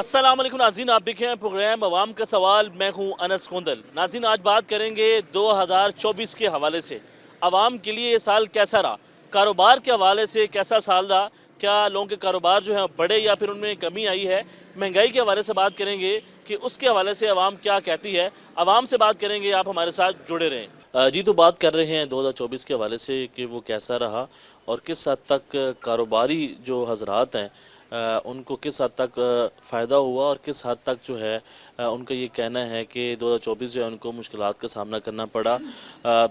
अस्सलाम वालेकुम नाज़रीन, आप देख रहे हैं प्रोग्राम अवाम का सवाल। मैं हूं अनस कोंदल। नाज़रीन, आज बात करेंगे 2024 के हवाले से। अवाम के लिए ये साल कैसा रहा, कारोबार के हवाले से कैसा साल रहा, क्या लोगों के कारोबार जो है बढ़े या फिर उनमें कमी आई है। महंगाई के हवाले से बात करेंगे कि उसके हवाले से अवाम क्या कहती है। अवाम से बात करेंगे, आप हमारे साथ जुड़े रहें। जी, तो बात कर रहे हैं 2024 के हवाले से कि वो कैसा रहा और किस हद तक कारोबारी जो हजरात हैं उनको किस हद तक फ़ायदा हुआ और किस हद तक जो है उनका ये कहना है कि 2024 जो है उनको मुश्किलात का सामना करना पड़ा।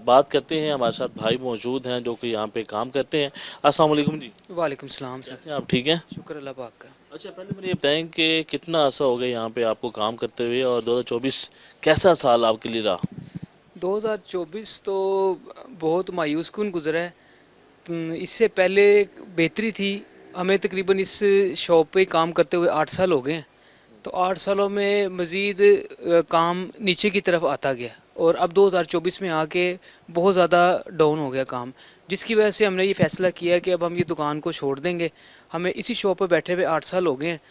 बात करते हैं, हमारे साथ भाई मौजूद हैं जो कि यहाँ पे काम करते हैं। अस्सलाम वालेकुम जी। वालेकुम सलाम सर। कैसे हैं आप, ठीक हैं? शुक्र अल्लाह पाक का। अच्छा, पहले मुझे ये बताएं कि कितना अर्सा हो गया यहाँ पे आपको काम करते हुए और 2024 कैसा साल आपके लिए रहा? 2024 तो बहुत मायूस कुन गुजरा है। इससे पहले बेहतरी थी। हमें तकरीबन इस शॉप पे काम करते हुए 8 साल हो गए हैं। तो 8 सालों में मज़ीद काम नीचे की तरफ आता गया और अब 2024 में आके बहुत ज़्यादा डाउन हो गया काम, जिसकी वजह से हमने ये फ़ैसला किया कि अब हम ये दुकान को छोड़ देंगे। हमें इसी शॉप पर बैठे हुए 8 साल हो गए हैं।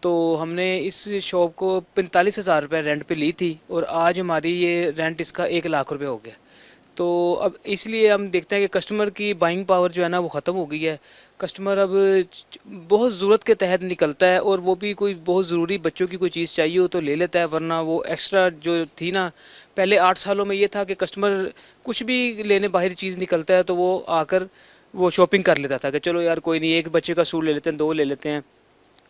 तो हमने इस शॉप को 45,000 रुपये रेंट पे ली थी और आज हमारी ये रेंट इसका 1 लाख रुपये हो गया। तो अब इसलिए हम देखते हैं कि कस्टमर की बाइंग पावर जो है ना वो ख़त्म हो गई है। कस्टमर अब बहुत ज़रूरत के तहत निकलता है और वो भी कोई बहुत ज़रूरी बच्चों की कोई चीज़ चाहिए हो तो ले लेता है, वरना वो एक्स्ट्रा जो थी ना, पहले 8 सालों में ये था कि कस्टमर कुछ भी लेने बाहर चीज़ निकलता है तो वो आकर वो शॉपिंग कर लेता था कि चलो यार कोई नहीं, एक बच्चे का सूट ले लेते हैं, दो ले लेते हैं,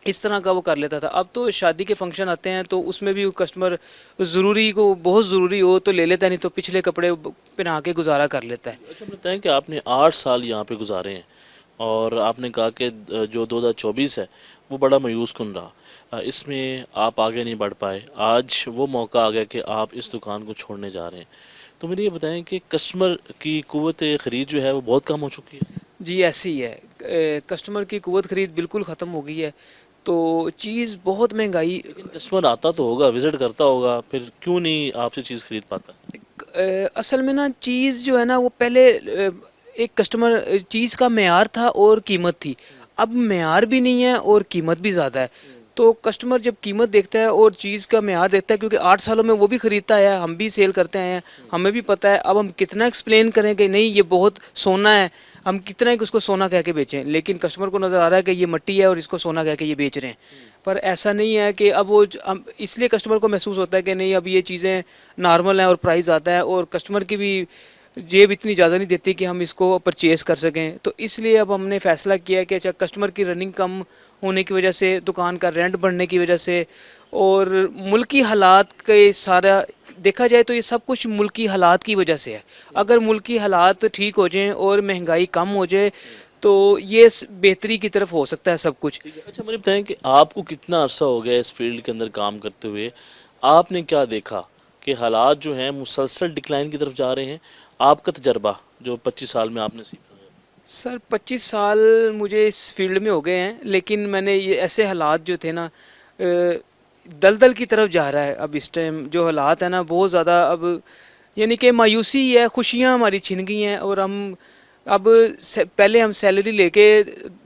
इस तरह का वो कर लेता था। अब तो शादी के फंक्शन आते हैं तो उसमें भी कस्टमर ज़रूरी को बहुत ज़रूरी हो तो ले लेता है, नहीं तो पिछले कपड़े पहना के गुजारा कर लेता है। अच्छा, बताएं कि आपने 8 साल यहाँ पे गुजारे हैं और आपने कहा कि जो 2024 है वो बड़ा मायूस कुन रहा। इसमें आप आगे नहीं बढ़ पाए। आज वो मौका आ गया कि आप इस दुकान को छोड़ने जा रहे हैं। तो मुझे ये बताएं कि कस्टमर की कुव्वत ख़रीद जो है वो बहुत कम हो चुकी है। जी ऐसे ही है, कस्टमर की कुव्वत ख़रीद बिल्कुल ख़त्म हो गई है। तो चीज़ बहुत महंगाई। लेकिन कस्टमर आता तो होगा, विज़िट करता होगा, फिर क्यों नहीं आपसे चीज़ खरीद पाता? असल में ना चीज़ जो है ना वो पहले एक कस्टमर चीज़ का मेयार था और कीमत थी। अब मेयार भी नहीं है और कीमत भी ज़्यादा है। तो कस्टमर जब कीमत देखता है और चीज़ का मेयार देखता है, क्योंकि 8 सालों में वो भी ख़रीदता है, हम भी सेल करते हैं, हमें भी पता है। अब हम कितना एक्सप्लेन करें कि नहीं ये बहुत सोना है, हम कितना ही उसको सोना कह के बेचें, लेकिन कस्टमर को नज़र आ रहा है कि ये मिट्टी है और इसको सोना कह के ये बेच रहे हैं। पर ऐसा नहीं है कि अब वो हम इसलिए कस्टमर को महसूस होता है कि नहीं अब ये चीज़ें नॉर्मल हैं और प्राइस आता है, और कस्टमर की भी जेब इतनी ज़्यादा नहीं देती कि हम इसको परचेज़ कर सकें। तो इसलिए अब हमने फ़ैसला किया कि अच्छा, कस्टमर की रनिंग कम होने की वजह से, दुकान का रेंट बढ़ने की वजह से और मुल्की हालात के सारा देखा जाए तो ये सब कुछ मुल्की हालात की वजह से है। अगर मुल्की हालात ठीक हो जाएं और महंगाई कम हो जाए तो ये बेहतरी की तरफ हो सकता है सब कुछ। ठीक है। अच्छा, मुझे बताएं कि आपको कितना अर्सा हो गया इस फील्ड के अंदर काम करते हुए? आपने क्या देखा कि हालात जो हैं मुसलसल डिक्लाइन की तरफ जा रहे हैं? आपका तजर्बा जो 25 साल में आपने सीखा है। सर 25 साल मुझे इस फील्ड में हो गए हैं, लेकिन मैंने ये ऐसे हालात जो थे ना, दलदल की तरफ जा रहा है अब इस टाइम जो हालात है ना बहुत ज़्यादा। अब यानी कि मायूसी है, खुशियाँ हमारी छिन गई हैं और हम अब पहले हम सैलरी लेके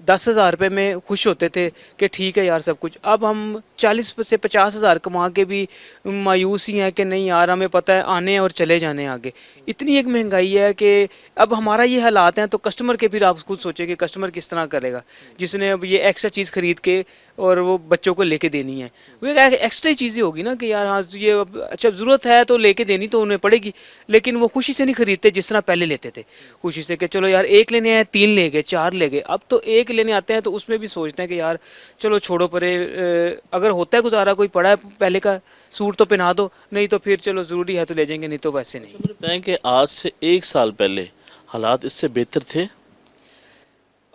10,000 रुपये में खुश होते थे कि ठीक है यार सब कुछ। अब हम 40 से 50,000 कमा के भी मायूस ही हैं कि नहीं यार, हमें पता है आने और चले जाने आगे। इतनी एक महंगाई है कि अब हमारा ये हालात हैं तो कस्टमर के फिर आप खुद सोचें कि कस्टमर किस तरह करेगा, जिसने अब ये एक्स्ट्रा चीज़ खरीद के और वो बच्चों को लेके देनी है। वो एक एक्स्ट्रा ही चीज़ें होगी ना कि यार हाँ ये अच्छा ज़रूरत है तो लेके देनी तो उन्हें पड़ेगी, लेकिन वो खुशी से नहीं खरीदते जिस तरह पहले लेते थे। खुशी से कि चलो यार एक लेने आए 3 ले गए 4 ले गए, अब तो एक लेने आते हैं तो उसमें भी सोचते हैं कि यार चलो छोड़ो परे, अगर होता है गुजारा, कोई पड़ा है पहले का सूट तो पहना दो, नहीं तो फिर चलो ज़रूरी है तो ले जाएंगे, नहीं तो वैसे नहीं। अच्छा, मुझे बताएं कि आज से 1 साल पहले हालात इससे बेहतर थे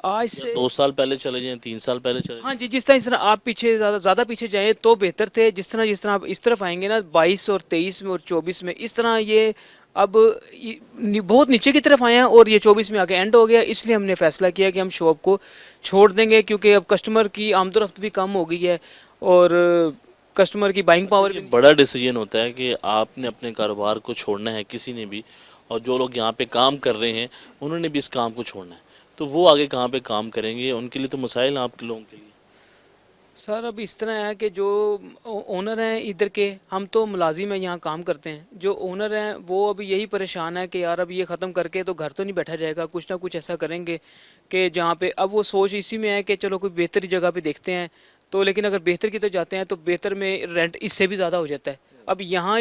आज या से 2 साल पहले चले जाएं, 3 साल पहले चले हाँ जाएं? जी, जिस तरह आप पीछे ज़्यादा पीछे जाएँ तो बेहतर थे। जिस तरह आप इस तरफ आएंगे ना 22 और 23 में और 24 में, इस तरह ये अब बहुत नीचे की तरफ आए हैं और ये 24 में आके एंड हो गया। इसलिए हमने फैसला किया कि हम शॉप को छोड़ देंगे, क्योंकि अब कस्टमर की आमदोरफ्त भी कम हो गई है और कस्टमर की बाइंग अच्छा, पावर ये भी। बड़ा डिसीजन होता है कि आपने अपने कारोबार को छोड़ना है किसी ने भी, और जो लोग यहाँ पे काम कर रहे हैं उन्होंने भी इस काम को छोड़ना है, तो वो आगे कहाँ पे काम करेंगे? उनके लिए तो मसाइल हैं आपके लोगों के लिए। सर अब इस तरह है कि जो ओनर हैं इधर के, हम तो मुलाजिम हैं यहाँ काम करते हैं, जो ओनर हैं वो अभी यही परेशान है कि यार अब ये ख़त्म करके तो घर तो नहीं बैठा जाएगा, कुछ ना कुछ ऐसा करेंगे कि जहाँ पे अब वो सोच इसी में है कि चलो कोई बेहतर जगह पे देखते हैं। तो लेकिन अगर बेहतर की तो जाते हैं तो बेहतर में रेंट इससे भी ज़्यादा हो जाता है। अब यहाँ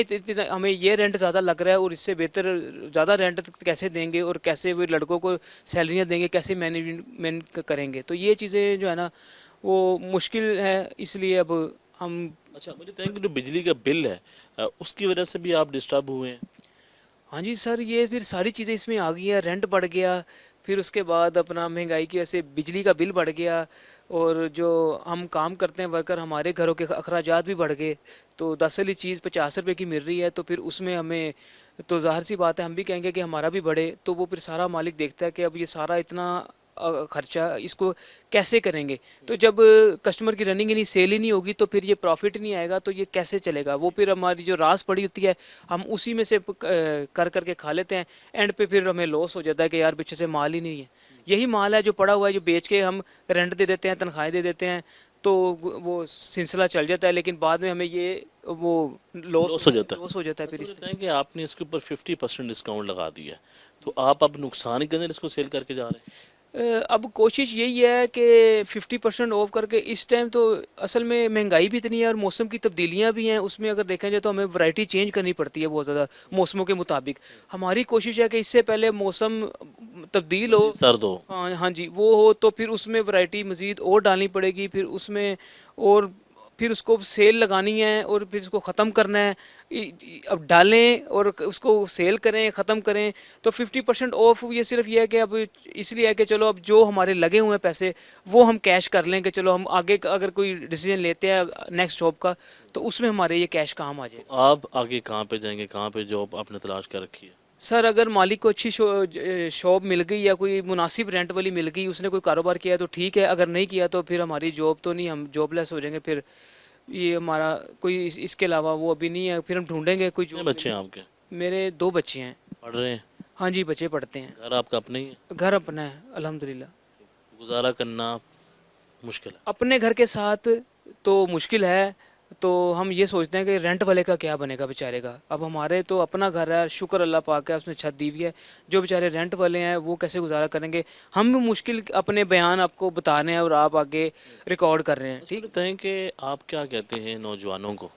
हमें ये रेंट ज़्यादा लग रहा है और इससे बेहतर ज़्यादा रेंट कैसे देंगे और कैसे वो लड़कों को सैलरियाँ देंगे, कैसे मैनेजमेंट करेंगे, तो ये चीज़ें जो है ना वो मुश्किल है। इसलिए अब हम अच्छा, मुझे बताएं कि जो बिजली का बिल है उसकी वजह से भी आप डिस्टर्ब हुए हैं? हाँ जी सर, ये फिर सारी चीज़ें इसमें आ गई हैं, रेंट बढ़ गया, फिर उसके बाद अपना महंगाई की वजह से बिजली का बिल बढ़ गया, और जो हम काम करते हैं वर्कर, हमारे घरों के अखराजात भी बढ़ गए। तो 10 वाली चीज़ 50 रुपए की मिल रही है तो फिर उसमें हमें, तो ज़ाहिर सी बात है हम भी कहेंगे कि हमारा भी बढ़े, तो वो फिर सारा मालिक देखता है कि अब ये सारा इतना खर्चा इसको कैसे करेंगे। तो जब कस्टमर की रनिंग ही नहीं, सेल ही नहीं होगी तो फिर ये प्रॉफिट नहीं आएगा, तो ये कैसे चलेगा। वो फिर हमारी जो रास पड़ी होती है हम उसी में से कर करके खा लेते हैं, एंड पे फिर हमें लॉस हो जाता है कि यार पीछे से माल ही नहीं है। यही माल है जो पड़ा हुआ है, जो बेच के हम रेंट दे देते हैं, तनख्वाहें दे देते हैं, तो वो सिलसिला चल जाता है, लेकिन बाद में हमें ये वो लॉस हो जाता है। लॉस हो जाता है फिर अच्छा, मुझे इससे। बताएं कि आपने इसके ऊपर 50% डिस्काउंट लगा दिया है, तो आप अब नुकसान ही के अंदर इसको सेल करके जा रहे हैं? अब कोशिश यही है कि 50% ऑफ करके, इस टाइम तो असल में महंगाई भी इतनी है और मौसम की तब्दीलियां भी हैं, उसमें अगर देखा जाए तो हमें वैरायटी चेंज करनी पड़ती है बहुत ज़्यादा मौसमों के मुताबिक। हमारी कोशिश है कि इससे पहले मौसम तब्दील हो। मजीद सर्द हो। हाँ हाँ जी, वो हो तो फिर उसमें वैरायटी मज़ीद और डालनी पड़ेगी, फिर उसमें और फिर उसको सेल लगानी है और फिर उसको ख़त्म करना है। अब डालें और उसको सेल करें, ख़त्म करें, तो 50% ऑफ ये सिर्फ ये है कि अब इसलिए है कि चलो अब जो हमारे लगे हुए हैं पैसे वो हम कैश कर लें, कि चलो हम आगे अगर कोई डिसीजन लेते हैं नेक्स्ट जॉब का तो उसमें हमारे ये कैश काम आ जाएगा। आप आगे कहाँ पे जाएंगे, कहाँ पे जॉब आपने तलाश कर रखी है? सर अगर मालिक को अच्छी शॉप मिल गई या कोई मुनासिब रेंट वाली मिल गई, उसने कोई कारोबार किया तो ठीक है, अगर नहीं किया तो फिर हमारी जॉब तो नहीं, हम जॉबलेस हो जाएंगे फिर। ये हमारा कोई इसके अलावा वो अभी नहीं है, फिर हम ढूंढेंगे कोई कितने जॉब बच्चे मिले। हैं आपके? मेरे 2 बच्चे हैं। पढ़ रहे हैं? हाँ जी, बच्चे पढ़ते हैं। घर आपका अपना ही है? घर अपना है अल्हम्दुलिल्लाह। गुजारा करना मुश्किल है? अपने घर के साथ तो मुश्किल है, तो हम ये सोचते हैं कि रेंट वाले का क्या बनेगा बेचारे का। अब हमारे तो अपना घर है, शुक्र अल्लाह पाक है, उसने छत दी हुई है। जो बेचारे रेंट वाले हैं वो कैसे गुजारा करेंगे। हम भी मुश्किल अपने बयान आपको बता रहे हैं और आप आगे रिकॉर्ड कर रहे हैं, अच्छा, ठीक। बताएं कि आप क्या कहते हैं नौजवानों को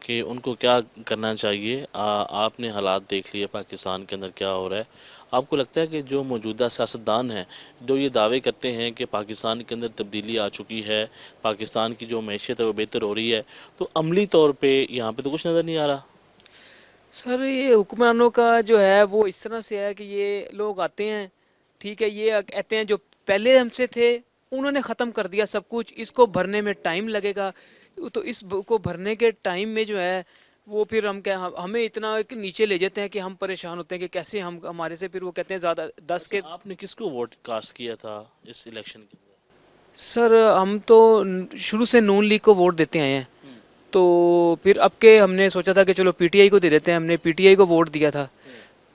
कि उनको क्या करना चाहिए? आपने हालात देख लिए पाकिस्तान के अंदर क्या हो रहा है। आपको लगता है कि जो मौजूदा सियासतदान हैं, जो ये दावे करते हैं कि पाकिस्तान के अंदर तब्दीली आ चुकी है, पाकिस्तान की जो मैशियत है वो बेहतर हो रही है, तो अमली तौर पे यहाँ पे तो कुछ नज़र नहीं आ रहा? सर ये हुक्मरानों का जो है वो इस तरह से है कि ये लोग आते हैं, ठीक है, ये कहते हैं जो पहले हमसे थे उन्होंने ख़त्म कर दिया सब कुछ, इसको भरने में टाइम लगेगा। तो इस को भरने के टाइम में जो है वो फिर हम क्या, हमें इतना कि नीचे ले जाते हैं कि हम परेशान होते हैं कि कैसे हम, हमारे से फिर वो कहते हैं ज़्यादा 10 अच्छा, के। आपने किसको वोट कास्ट किया था इस इलेक्शन के अंदर? सर हम तो शुरू से नून लीग को वोट देते आए हैं, हम्म, तो फिर अब के हमने सोचा था कि चलो पीटीआई को दे देते हैं, हमने पीटीआई को वोट दिया था।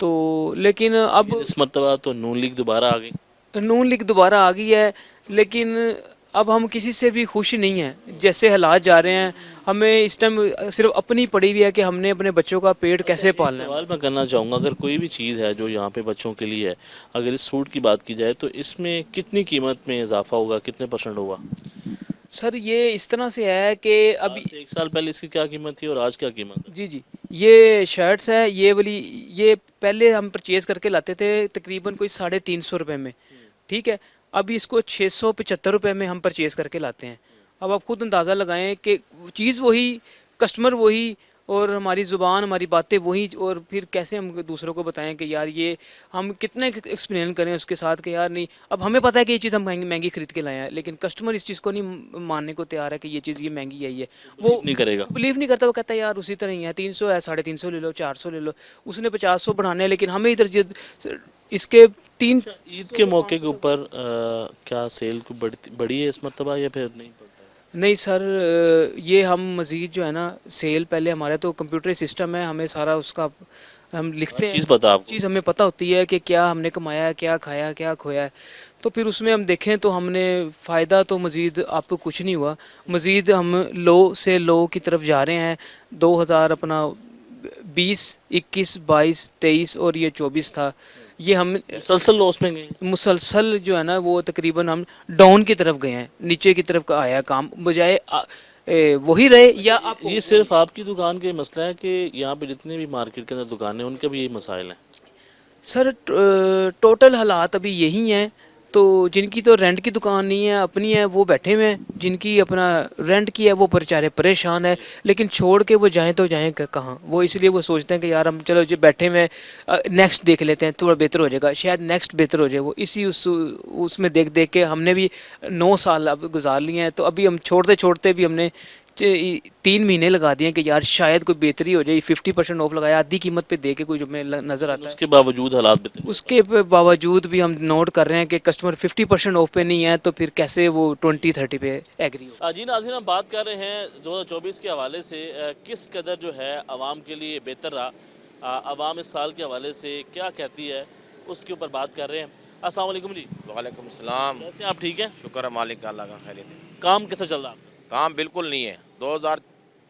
तो लेकिन अब लेकिन इस मरतबा तो नून लीग दोबारा आ गई। नून लीग दोबारा आ गई है, लेकिन अब हम किसी से भी खुश नहीं हैं जैसे हालात जा रहे हैं। हमें इस टाइम सिर्फ अपनी पड़ी हुई है कि हमने अपने बच्चों का पेट अच्छा, कैसे एक पालना है सवाल मैं बस। करना चाहूँगा, अगर कोई भी चीज़ है जो यहाँ पे बच्चों के लिए है, अगर इस सूट की बात की जाए तो इसमें कितनी कीमत में इजाफा होगा, कितने परसेंट होगा? सर ये इस तरह से है कि आज अभी, से 1 साल पहले इसकी क्या कीमत थी और आज क्या कीमत है? जी जी, ये शर्ट्स है ये वाली, ये पहले हम परचेज़ करके लाते थे तकरीबन कोई 350 रुपये में, ठीक है। अभी इसको 675 रुपये में हम परचेज़ करके लाते हैं। अब आप खुद अंदाज़ा लगाएं कि चीज़ वही, कस्टमर वही, और हमारी ज़ुबान हमारी बातें वही, और फिर कैसे हम दूसरों को बताएं कि यार ये, हम कितने एक्सप्लेन करें उसके साथ कि यार नहीं, अब हमें पता है कि ये चीज़ हम महंगी महंगी खरीद के लाए हैं, लेकिन कस्टमर इस चीज़ को नहीं मानने को तैयार है कि ये चीज़ ये महंगी आई है। वो बिलीव नहीं करेगा। बिलीव नहीं करता, वो कहता है यार उसी तरह ही है, 300 है, 350 ले लो, 400 ले लो, उसने 50 बढ़ाने हैं, लेकिन हमें इधर इसके तीन अच्छा, ईद के मौके के ऊपर क्या सेल को बढ़ी है इस मरतबा या फिर नहीं बढ़ता नहीं सर, ये हम मज़ीद जो है ना सेल, पहले हमारे तो कंप्यूटर सिस्टम है, हमें सारा उसका हम है? हर लिखते हैं, चीज़ पता हर आपको? चीज़ हमें पता होती है कि क्या हमने कमाया है, क्या खाया, क्या खोया है। तो फिर उसमें हम देखें तो हमने फ़ायदा तो मज़ीद आपको कुछ नहीं हुआ, मज़ीद हम लो से लो की तरफ जा रहे हैं। 2000 अपना 20, 21, 22, 23 और ये 24 था, ये हम मुसलसल लॉस में गए। मुसलसल जो है ना वो तकरीबन हम डाउन की तरफ गए हैं, नीचे की तरफ का आया काम, बजाय वही रहे या आप ये सिर्फ आपकी दुकान का ही मसला है कि यहाँ पे जितने भी मार्केट के अंदर दुकानें हैं उनके भी यही मसाइल हैं? सर टोटल हालात अभी यही हैं। तो जिनकी तो रेंट की दुकान नहीं है, अपनी है, वो बैठे हुए हैं। जिनकी अपना रेंट की है वो बेचारे परेशान है, लेकिन छोड़ के वो जाएं तो जाएं कहाँ। वो इसलिए वो सोचते हैं कि यार हम चलो जो बैठे हुए नेक्स्ट देख लेते हैं, थोड़ा बेहतर हो जाएगा, शायद नेक्स्ट बेहतर हो जाए। वो इसी उसमें देख देख के हमने भी 9 साल अब गुजार लिए हैं। तो अभी हम छोड़ते छोड़ते भी हमने 3 महीने लगा दिए कि यार शायद कोई बेहतरी हो जाए। 50% ऑफ लगाया, आधी कीमत पे दे के कोई जो हमें नज़र आता है। उसके बावजूद हालात बेहतर। उसके बावजूद भी हम नोट कर रहे हैं कि कस्टमर 50% ऑफ पे नहीं है, तो फिर कैसे वो 20-30 पे एग्री हो। जी नाज़रीन, हम बात कर रहे हैं 2024 के हवाले से किस कदर जो है आवाम के लिए बेहतर रहा, आवाम इस साल के हवाले से क्या कहती है, उसके ऊपर बात कर रहे हैं। अस्सलाम वालेकुम जी। वालेकुम सलाम। कैसे हैं आप? ठीक है। शुक्र है मालिक का, अल्लाह का खैरियत है। काम कैसा चल रहा है आपका? काम बिल्कुल नहीं है, 2000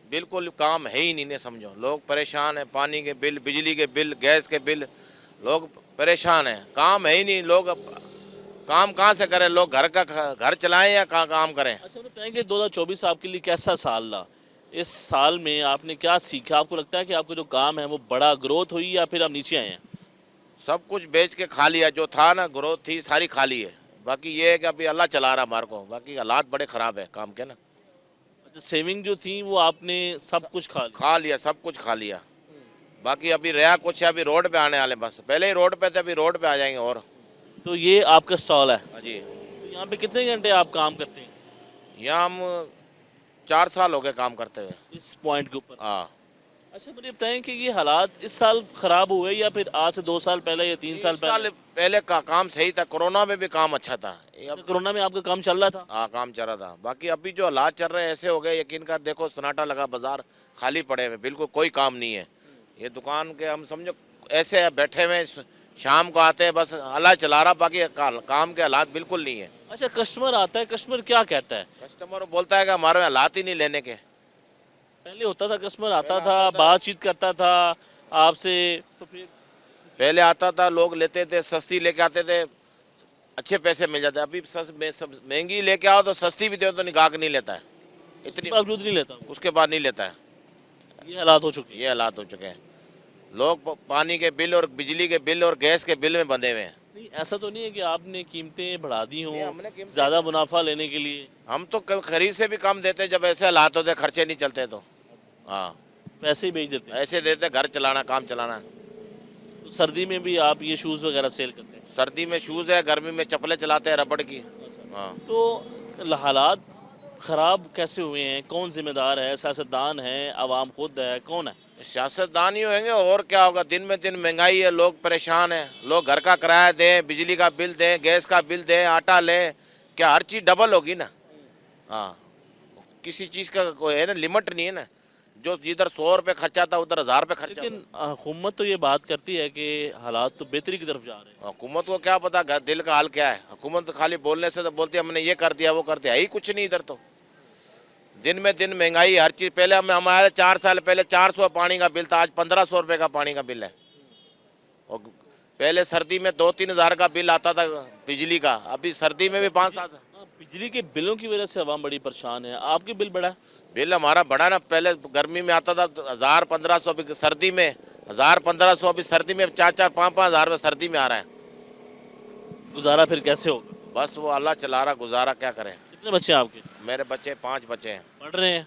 बिल्कुल काम है ही नहीं, ने समझो। लोग परेशान हैं, पानी के बिल, बिजली के बिल, गैस के बिल, लोग परेशान हैं। काम है ही नहीं, लोग काम कहाँ से करें? लोग घर चलाएं या कहाँ काम करें? अच्छा, तो कहेंगे 2024 आपके लिए कैसा साल रहा? इस साल में आपने क्या सीखा? आपको लगता है कि आपका जो काम है वो बड़ा ग्रोथ हुई या फिर आप नीचे आए हैं? सब कुछ बेच के खा लिया, जो था ना ग्रोथ थी सारी खा ली है। बाकी ये है कि अभी अल्लाह चला रहा हमारे को, बाकी हालात बड़े ख़राब है काम के ना। अच्छा, सेविंग जो थी वो आपने सब कुछ खा लिया? खा लिया, सब कुछ खा लिया। बाकी अभी रहा कुछ है, अभी रोड पे आने वाले, बस पहले ही रोड पे थे, अभी रोड पे आ जाएंगे। और तो ये आपका स्टॉल है? हाँ जी, तो यहाँ पे कितने घंटे आप काम करते हैं यहाँ हम 4 साल हो गए काम करते हुए। इस पॉइंट के ऊपर? हाँ, अच्छा, मुझे बताएं कि ये हालात इस साल खराब हुए या फिर आज से 2 साल पहले या 3 साल 3 साल पहले? पहले का काम सही था, कोरोना में भी काम अच्छा था। ये अब कोरोना में आपका काम चल रहा था? हाँ काम चल रहा था। बाकी अभी जो हालात चल रहे हैं ऐसे हो गए, यकीन कर देखो, सन्नाटा लगा, बाजार खाली पड़े हुए, बिल्कुल कोई काम नहीं है। ये दुकान के हम समझो ऐसे है, बैठे हुए, शाम को आते हैं, बस अल्लाह चला रहा, बाकी काम के हालात बिल्कुल नहीं है। अच्छा, कस्टमर आता है, कस्टमर क्या कहता है? कस्टमर बोलता है कि हमारे में हालात ही नहीं लेने के। पहले होता था, कस्टमर आता था, बातचीत करता था आपसे, तो फिर पहले आता था, लोग लेते थे, सस्ती लेके आते थे, अच्छे पैसे मिल जाते। अभी महंगी लेके आओ तो सस्ती भी दो तो निगाह नहीं लेता है, इतनी बावजूद नहीं लेता? उसके बाद नहीं लेता है। ये हालात हो चुके हैं। ये हालात हो चुके हैं। लोग पानी के बिल और बिजली के बिल और गैस के बिल में बंधे हुए हैं। नहीं, ऐसा तो नहीं है कि आपने कीमतें बढ़ा दी नहीं, हों हमने कीमतें- ज़्यादा मुनाफा लेने के लिए? हम तो खरीद से भी कम देते, जब ऐसे हालात होते, खर्चे नहीं चलते तो। हाँ, पैसे ही बेच देते हैं? ऐसे देते, घर चलाना, काम चलाना। तो सर्दी में भी आप ये शूज़ वगैरह सेल करते हैं? सर्दी में शूज़ है, गर्मी में चप्पलें चलाते हैं रबड़ की। हाँ, तो हालात ख़राब कैसे हुए हैं? कौन जिम्मेदार है? सियासतदान है, आवाम खुद है, कौन है? सियासतदान ही होंगे, और क्या होगा। दिन में दिन महंगाई है, लोग परेशान हैं। लोग घर का किराया दें, बिजली का बिल दें, गैस का बिल दें, आटा लें, क्या हर चीज़ डबल होगी ना। हाँ, किसी चीज़ का कोई है ना, लिमिट नहीं है ना। जो जिधर 100 रुपये खर्चा था उधर 1000 रुपये खर्चा। लेकिन हुकूमत तो ये बात करती है कि हालात तो बेहतरी की तरफ जा रहे हैं। हुकूमत को क्या पता दिल का हाल क्या है। हुकूमत खाली बोलने से तो बोलती है हमने ये कर दिया, वो कर दिया, ही कुछ नहीं इधर तो। दिन में दिन महंगाई, हर चीज़। पहले हमारे 4 साल पहले 400 पानी का बिल था, आज 1500 रुपये का पानी का बिल है। और पहले सर्दी में 2-3 हज़ार का बिल आता था बिजली का, अभी सर्दी में भी 5-7। बिजली के बिलों की वजह से आवाम बड़ी परेशान है। आपके बिल बढ़ा है? बिल हमारा बढ़ा ना, पहले गर्मी में आता था 1000-1500, अभी सर्दी में 1000-1500, अभी सर्दी में 4-4-5-5 हज़ार में सर्दी में आ रहा है। गुजारा फिर कैसे होगा? बस वो अल्लाह चला रहा, गुजारा क्या करें। कितने बच्चे हैं आपके? मेरे बच्चे 5 बच्चे हैं, पढ़ रहे हैं?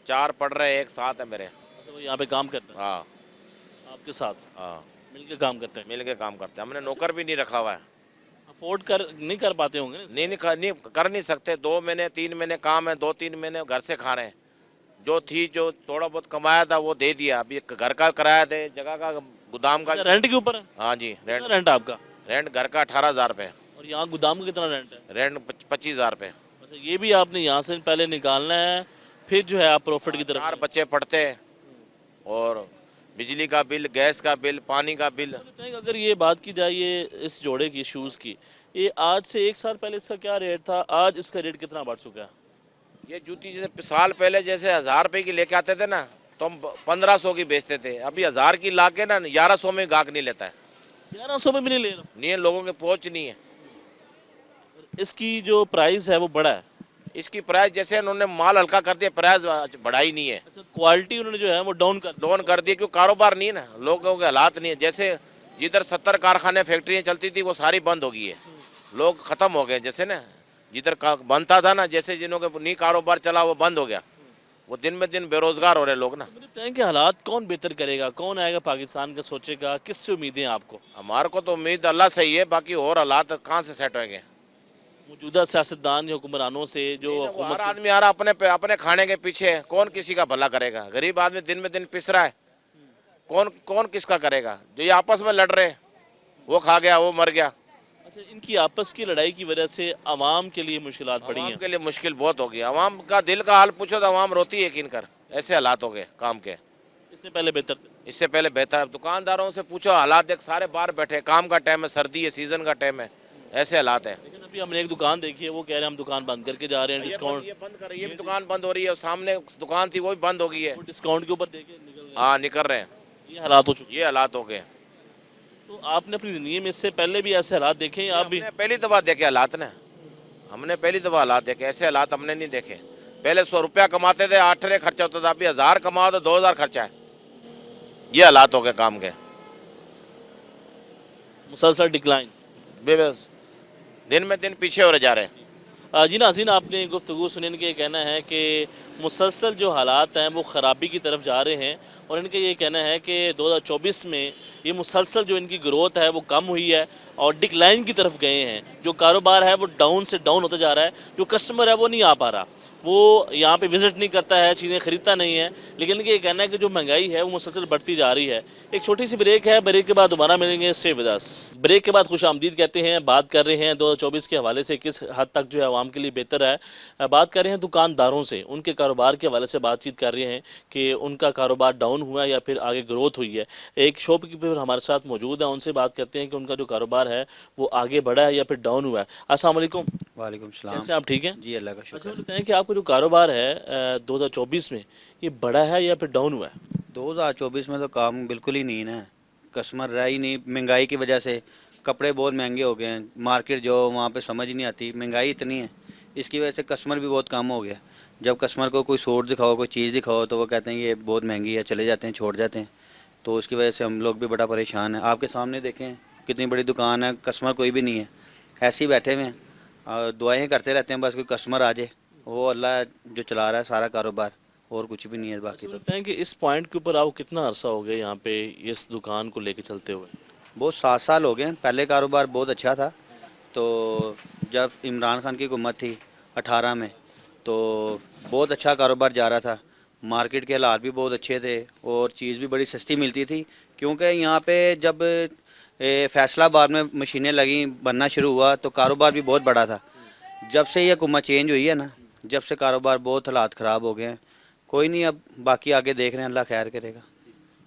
4 पढ़ रहे हैं, एक साथ है मेरे। अच्छा, वो यहाँ पे काम करता है हाँ आपके साथ? हाँ, मिलके काम करते हैं? मिल के काम करते हैं। हमने नौकर भी नहीं रखा हुआ है। अफोर्ड कर नहीं कर पाते होंगे ना? नहीं कर नहीं सकते। 2 महीने 3 महीने काम है, 2-3 महीने घर से खा रहे हैं। जो थोड़ा बहुत कमाया था वो दे दिया। अभी घर का किराया दे, जगह का, गोदाम का। रेंट के ऊपर है? हाँ जी, कितना रेंट है आपका? रेंट घर का 18,000 रुपये, और यहाँ गोदाम का कितना रेंट है? रेंट 25,000 रुपये। अच्छा, ये भी आपने यहाँ से पहले निकालना है, फिर जो है आप प्रॉफिट की तरफ? 4 बच्चे पढ़ते हैं और बिजली का बिल, गैस का बिल, पानी का बिल। अगर ये बात की जाए ये इस जोड़े की शूज़ की, ये आज से एक साल पहले इसका क्या रेट था, आज इसका रेट कितना बढ़ चुका है? ये जूती जैसे साल पहले जैसे 1000 रुपए की लेके आते थे ना, तो हम 1500 की बेचते थे। अभी 1000 की ला के ना 1100 में गाहक नहीं लेता है। 1100 में भी नहीं ले रहा। नहीं है, लोगों के पहुंच नहीं है। इसकी जो प्राइस है वो बड़ा है। इसकी प्राइस जैसे उन्होंने माल हल्का कर दिया, प्राइस बढ़ाई नहीं है, अच्छा, क्वालिटी उन्होंने जो है वो डाउन कर दी। लोन कर दिए, क्योंकि कारोबार नहीं है ना, लोगों के हालात नहीं है। जैसे जिधर 70 कारखाने फैक्ट्रियाँ चलती थी वो सारी बंद हो गई है, लोग खत्म हो गए। जैसे ना जिधर बनता था ना, जैसे जिन्हों के नहीं कारोबार चला वो बंद हो गया, वो दिन में दिन बेरोजगार हो रहे लोग ना। मुझे बताएं कि हालात कौन बेहतर करेगा, कौन आएगा पाकिस्तान का सोचेगा, किससे उम्मीदें हैं आपको? हमारे को तो उम्मीद अल्लाह से ही है, बाकी और हालात कहाँ से सेट होंगे। मौजूदा सियासतदान या हुक्मरानों से जो वो हर हुकूमत आदमी आ रहा अपने खाने के पीछे है, कौन किसी का भला करेगा। गरीब आदमी दिन में दिन पिस रहा है, कौन कौन किसका करेगा। जो ये आपस में लड़ रहे हैं, वो खा गया वो मर गया। अच्छा, इनकी आपस की लड़ाई की वजह से आवाम के लिए मुश्किलात बढ़ी आवाम हैं। के लिए मुश्किल बहुत हो गई। आवाम का दिल का हाल पूछो तो आवाम रोती है, किनकर ऐसे हालात हो गए काम के। इससे पहले बेहतर थे। इससे पहले बेहतर। अब दुकानदारों से पूछो, हालात देख, सारे बाहर बैठे, काम का टाइम है, सर्दी है, सीजन का टाइम है, ऐसे हालात है। लेकिन अभी हमने एक दुकान देखी है, वो कह रहे हैं हम दुकान बंद करके जा रहे हैं, डिस्काउंट ये बंद कर, ये भी दुकान बंद हो रही है, और सामने दुकान थी वो भी बंद हो गई है। वो डिस्काउंट के ऊपर देके निकल गए। हाँ, निकल रहे हैं। ये हालात हो चुके ये हालात हो गए। हैं। तो आपने अपनी ज़िंदगी में इससे पहले भी ऐसे हालात देखे हैं? आप भी हमने पहली दफा देखे हालात ने, हमने पहली दफा हालात देखे, ऐसे हालात हमने नहीं देखे। पहले 100 रुपया कमाते थे, 8 खर्चा होता था, अभी 1000 कमाओ तो 2000 खर्चा है। ये हालात हो गए काम के, मुसलसल डिक्लाइन। बेबस दिन में दिन पीछे हो रहे जा रहे हैं। जी नाज़रीन, आपने गुफ्तगू सुनी, इनके कहना है कि मुसलसल जो हालात हैं वो ख़राबी की तरफ जा रहे हैं, और इनका ये कहना है कि 2024 में ये मुसलसल जो इनकी ग्रोथ है वो कम हुई है और डिक्लाइन की तरफ गए हैं। जो कारोबार है वो डाउन से डाउन होता जा रहा है, जो कस्टमर है वो नहीं आ पा रहा, वो यहाँ पे विज़िट नहीं करता है, चीज़ें ख़रीदता नहीं है। लेकिन इनका ये कहना है कि जो महंगाई है वो मुसलसल बढ़ती जा रही है। एक छोटी सी ब्रेक है, ब्रेक के बाद दोबारा मिलेंगे, स्टे विद अस। ब्रेक के बाद खुश आमदीद कहते हैं। बात कर रहे हैं 2024 के हवाले से किस हद तक जो है आवाम के लिए बेहतर है। बात कर रहे हैं दुकानदारों से, उनके कारोबार के हवाले से बातचीत कर रहे हैं कि उनका कारोबार डाउन हुआ है या फिर आगे ग्रोथ हुई है। एक शॉपकीपर हमारे साथ मौजूद है, उनसे बात करते हैं कि उनका जो कारोबार है वो आगे बढ़ा है या फिर डाउन हुआ है। अस्सलाम वालेकुम। वालेकुम सलाम। कैसे आप, ठीक हैं? जी अल्लाह का अच्छा, शुक्र। बोलते हैं कि आपका जो कारोबार है 2024 में ये बढ़ा है या फिर डाउन हुआ है? 2024 में तो काम बिल्कुल ही नहीं है ना, कस्टमर रहा ही नहीं। महंगाई की वजह से कपड़े बहुत महंगे हो गए हैं, मार्केट जो वहाँ पे समझ ही नहीं आती, महंगाई इतनी है, इसकी वजह से कस्टमर भी बहुत कम हो गया। जब कस्टमर को कोई सूट दिखाओ, कोई चीज़ दिखाओ, तो वो कहते हैं ये बहुत महंगी है, चले जाते हैं, छोड़ जाते हैं। तो उसकी वजह से हम लोग भी बड़ा परेशान हैं। आपके सामने देखें कितनी बड़ी दुकान है, कस्टमर कोई भी नहीं है, ऐसे ही बैठे हुए हैं और दुआएँ करते रहते हैं बस कोई कस्टमर आ जाए। वो अल्लाह जो चला रहा है सारा कारोबार, और कुछ भी नहीं है बाकी। तो बोलते हैं कि इस पॉइंट के ऊपर आपको कितना अरसा हो गया यहाँ पे इस दुकान को लेके चलते हुए? बहुत 7 साल हो गए हैं। पहले कारोबार बहुत अच्छा था, तो जब इमरान खान की हुकूमत थी 18 में, तो बहुत अच्छा कारोबार जा रहा था, मार्केट के हालात भी बहुत अच्छे थे और चीज़ भी बड़ी सस्ती मिलती थी। क्योंकि यहाँ पे जब फैसलाबाद में मशीनें लगी, बनना शुरू हुआ, तो कारोबार भी बहुत बड़ा था। जब से ये हुकूमत चेंज हुई है ना, जब से कारोबार बहुत हालात ख़राब हो गए हैं। कोई नहीं, अब बाकी आगे देख रहे हैं, अल्लाह खैर करेगा।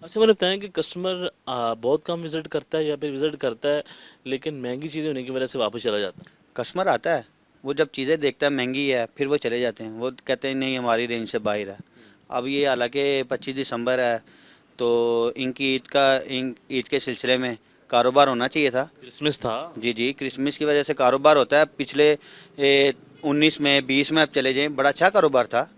अच्छा, मैंने बताया कि कस्टमर बहुत कम विज़िट करता है या फिर विज़िट करता है लेकिन महंगी चीज़ें होने की वजह से वापस चला जाता है? कस्टमर आता है, वो जब चीज़ें देखता है महंगी है, फिर वो चले जाते हैं, वो कहते हैं नहीं हमारी रेंज से बाहर है। अब ये हालांकि 25 दिसंबर है, तो इनकी ईद के सिलसिले में कारोबार होना चाहिए था। क्रिसमस था। जी जी, क्रिसमस की वजह से कारोबार होता है। पिछले 19 में 20 में अब चले जाएं, बड़ा अच्छा कारोबार था,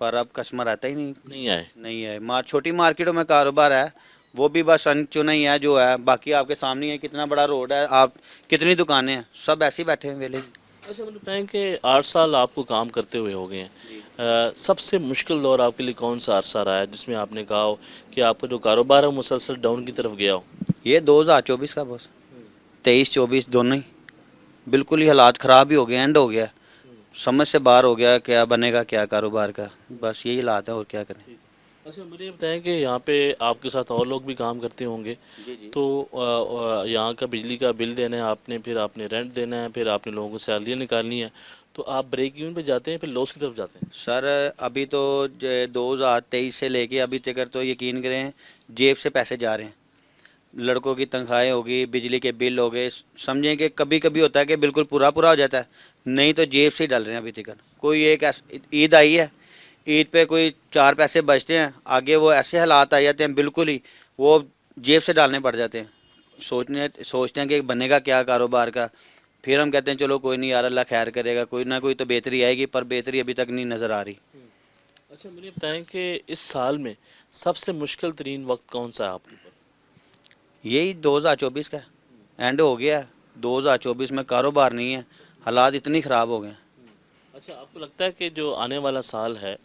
पर अब कस्टमर आता ही नहीं आए। नहीं है। छोटी मार्केटों में कारोबार है, वो भी बस अनचुना ही है जो है, बाकी आपके सामने है कितना बड़ा रोड है, आप कितनी दुकानें हैं, सब ऐसे ही बैठे हैं वेले। अच्छा, मैंने बताया कि 8 साल आपको काम करते हुए हो गए हैं। सबसे मुश्किल दौर आपके लिए कौन सा अरसा रहा है जिसमें आपने कहा हो कि आपका जो कारोबार है वो मुसलसल डाउन की तरफ गया हो? ये 2024 का बॉस, 23-24 दोनों ही बिल्कुल ही हालात ख़राब ही हो गए, एंड हो गया, समझ से बाहर हो गया, क्या बनेगा क्या कारोबार का, बस यही हालात है और क्या करें। अच्छा मुझे बताएं कि यहाँ पे आपके साथ और लोग भी काम करते होंगे, जी जी। तो यहाँ का बिजली का बिल देना है आपने, फिर आपने रेंट देना है, फिर आपने लोगों को सैलरियाँ निकालनी है, तो आप ब्रेक इवन पे जाते हैं फिर लॉस की तरफ जाते हैं? सर अभी तो 2023 से लेके अभी तक तो यकीन करें जेब से पैसे जा रहे हैं। लड़कों की तनख्वाहें होगी, बिजली के बिल हो गए, समझें कि कभी कभी होता है कि बिल्कुल पूरा पूरा हो जाता है, नहीं तो जेब से ही डाल रहे हैं अभी तक। कोई एक ईद आई है, ईद पे कोई 4 पैसे बचते हैं, आगे वो ऐसे हालात आ जाते हैं बिल्कुल ही वो जेब से डालने पड़ जाते हैं। सोचते हैं कि बनेगा क्या कारोबार का, फिर हम कहते हैं चलो कोई नहीं यार, अल्लाह खैर करेगा, कोई ना कोई तो बेहतरी आएगी, पर बेहतरी अभी तक नहीं नज़र आ रही। अच्छा मुझे बताएं कि इस साल में सबसे मुश्किल तरीन वक्त कौन सा है आपके ऊपर? यही 2024 का एंड हो गया है। 2024 में कारोबार नहीं है, हालात इतनी ख़राब हो गए हैं। अच्छा आपको लगता है कि जो आने वाला साल है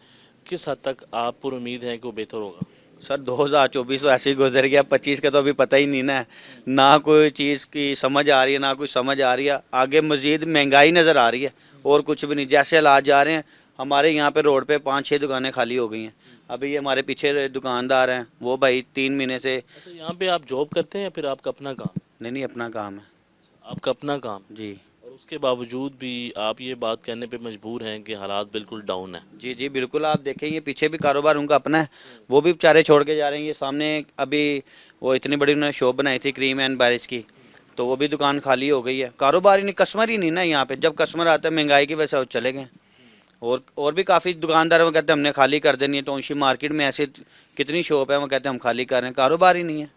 किस हद तक आप पर उम्मीद है कि वो बेहतर होगा? सर 2024 तो ऐसे ही गुजर गया, 25 का तो अभी पता ही नहीं ना कोई चीज़ की समझ आ रही है, ना कुछ समझ आ रही है। आगे मज़ीद महंगाई नज़र आ रही है और कुछ भी नहीं। जैसे हालात जा रहे हैं, हमारे यहाँ पे रोड पे 5-6 दुकानें खाली हो गई हैं। अभी ये हमारे पीछे दुकानदार हैं, वो भाई 3 महीने से। अच्छा यहाँ पे आप जॉब करते हैं या फिर आपका अपना काम? नहीं नहीं, अपना काम है। आपका अपना काम, जी और उसके बावजूद भी आप ये बात कहने पे मजबूर हैं कि हालात बिल्कुल डाउन है। जी जी बिल्कुल। आप देखेंगे पीछे भी कारोबार उनका अपना है, वो भी बेचारे छोड़ के जा रहे हैं। ये सामने अभी वो इतनी बड़ी उन्होंने शॉप बनाई थी क्रीम एंड बारिश की, तो वो भी दुकान खाली हो गई है। कारोबार ही नहीं, कस्टमर ही नहीं ना यहाँ पे। जब कस्टमर आता है महंगाई की वजह से वो चले गए। और भी काफ़ी दुकानदार वो कहते हैं हमने खाली कर देनी है। टाउनशिप मार्केट में ऐसे कितनी शॉप है, वो कहते हैं हम खाली कर रहे हैं, कारोबार ही नहीं है।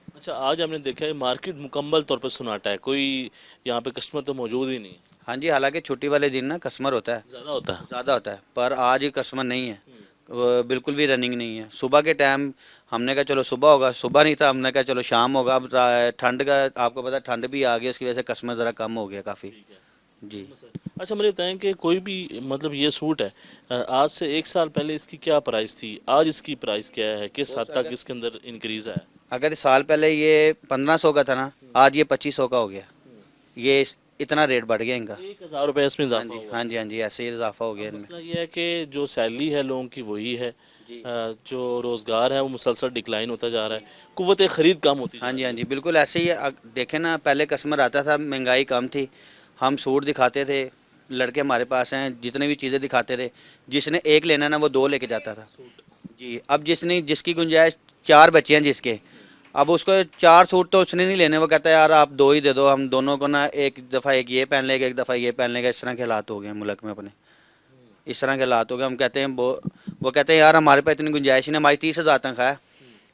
अच्छा आज हमने देखा है मार्केट मुकम्मल तौर पर सन्नाटा है, कोई यहाँ पे कस्टमर तो मौजूद ही नहीं है। हाँ जी, हालांकि छुट्टी वाले दिन ना कस्टमर होता है, ज़्यादा होता है। ज़्यादा होता है, पर आज ही कस्टमर नहीं है। वो बिल्कुल भी रनिंग नहीं है। सुबह के टाइम हमने कहा चलो सुबह होगा, सुबह नहीं था, हमने कहा चलो शाम होगा। अब ठंड का आपको पता है, ठंड भी आ गई, उसकी वजह से कस्टमर ज़रा कम हो गया काफ़ी। जी। अच्छा मुझे बताएं कि कोई भी मतलब ये सूट है, आज से एक साल पहले इसकी क्या प्राइस थी, आज इसकी प्राइस क्या है, किस हद तक इसके अंदर इंक्रीज़ है? अगर साल पहले ये 1500 का था ना, आज ये 2500 का हो गया। ये इतना रेट बढ़ गया इनका। 1,000 रुपये इसमें हाँ इजाफा जी हुआ। हाँ जी हाँ जी, ऐसे ही इजाफा हो गया अब इनमें। मसला ये है कि जो सैलरी है लोगों की वही है, जो रोज़गार है वो मुसलसल डिक्लाइन होता जा रहा है, कुव्वत ख़रीद कम होती जा हाँ जी रही हाँ जी बिल्कुल ऐसे ही है। देखें ना, पहले कस्टमर आता था, महंगाई कम थी, हम सूट दिखाते थे, लड़के हमारे पास हैं, जितने भी चीज़ें दिखाते थे, जिसने एक लेना ना वो 2 लेके जाता था। जी। अब जिसकी गुंजाइश 4 बच्चे हैं जिसके, अब उसको 4 सूट तो उसने नहीं लेने, वो कहता है यार आप 2 ही दे दो, हम दोनों को ना एक दफ़ा एक ये पहन लेगा, एक दफ़ा ये पहन लेगा। इस तरह के हालात हो गए हैं मुल्क में अपने, इस तरह के हालात हो गए। हम कहते हैं वो कहते हैं यार हमारे पास इतनी गुंजाइश नहीं, हमारी 30,000 तनख्वाह है,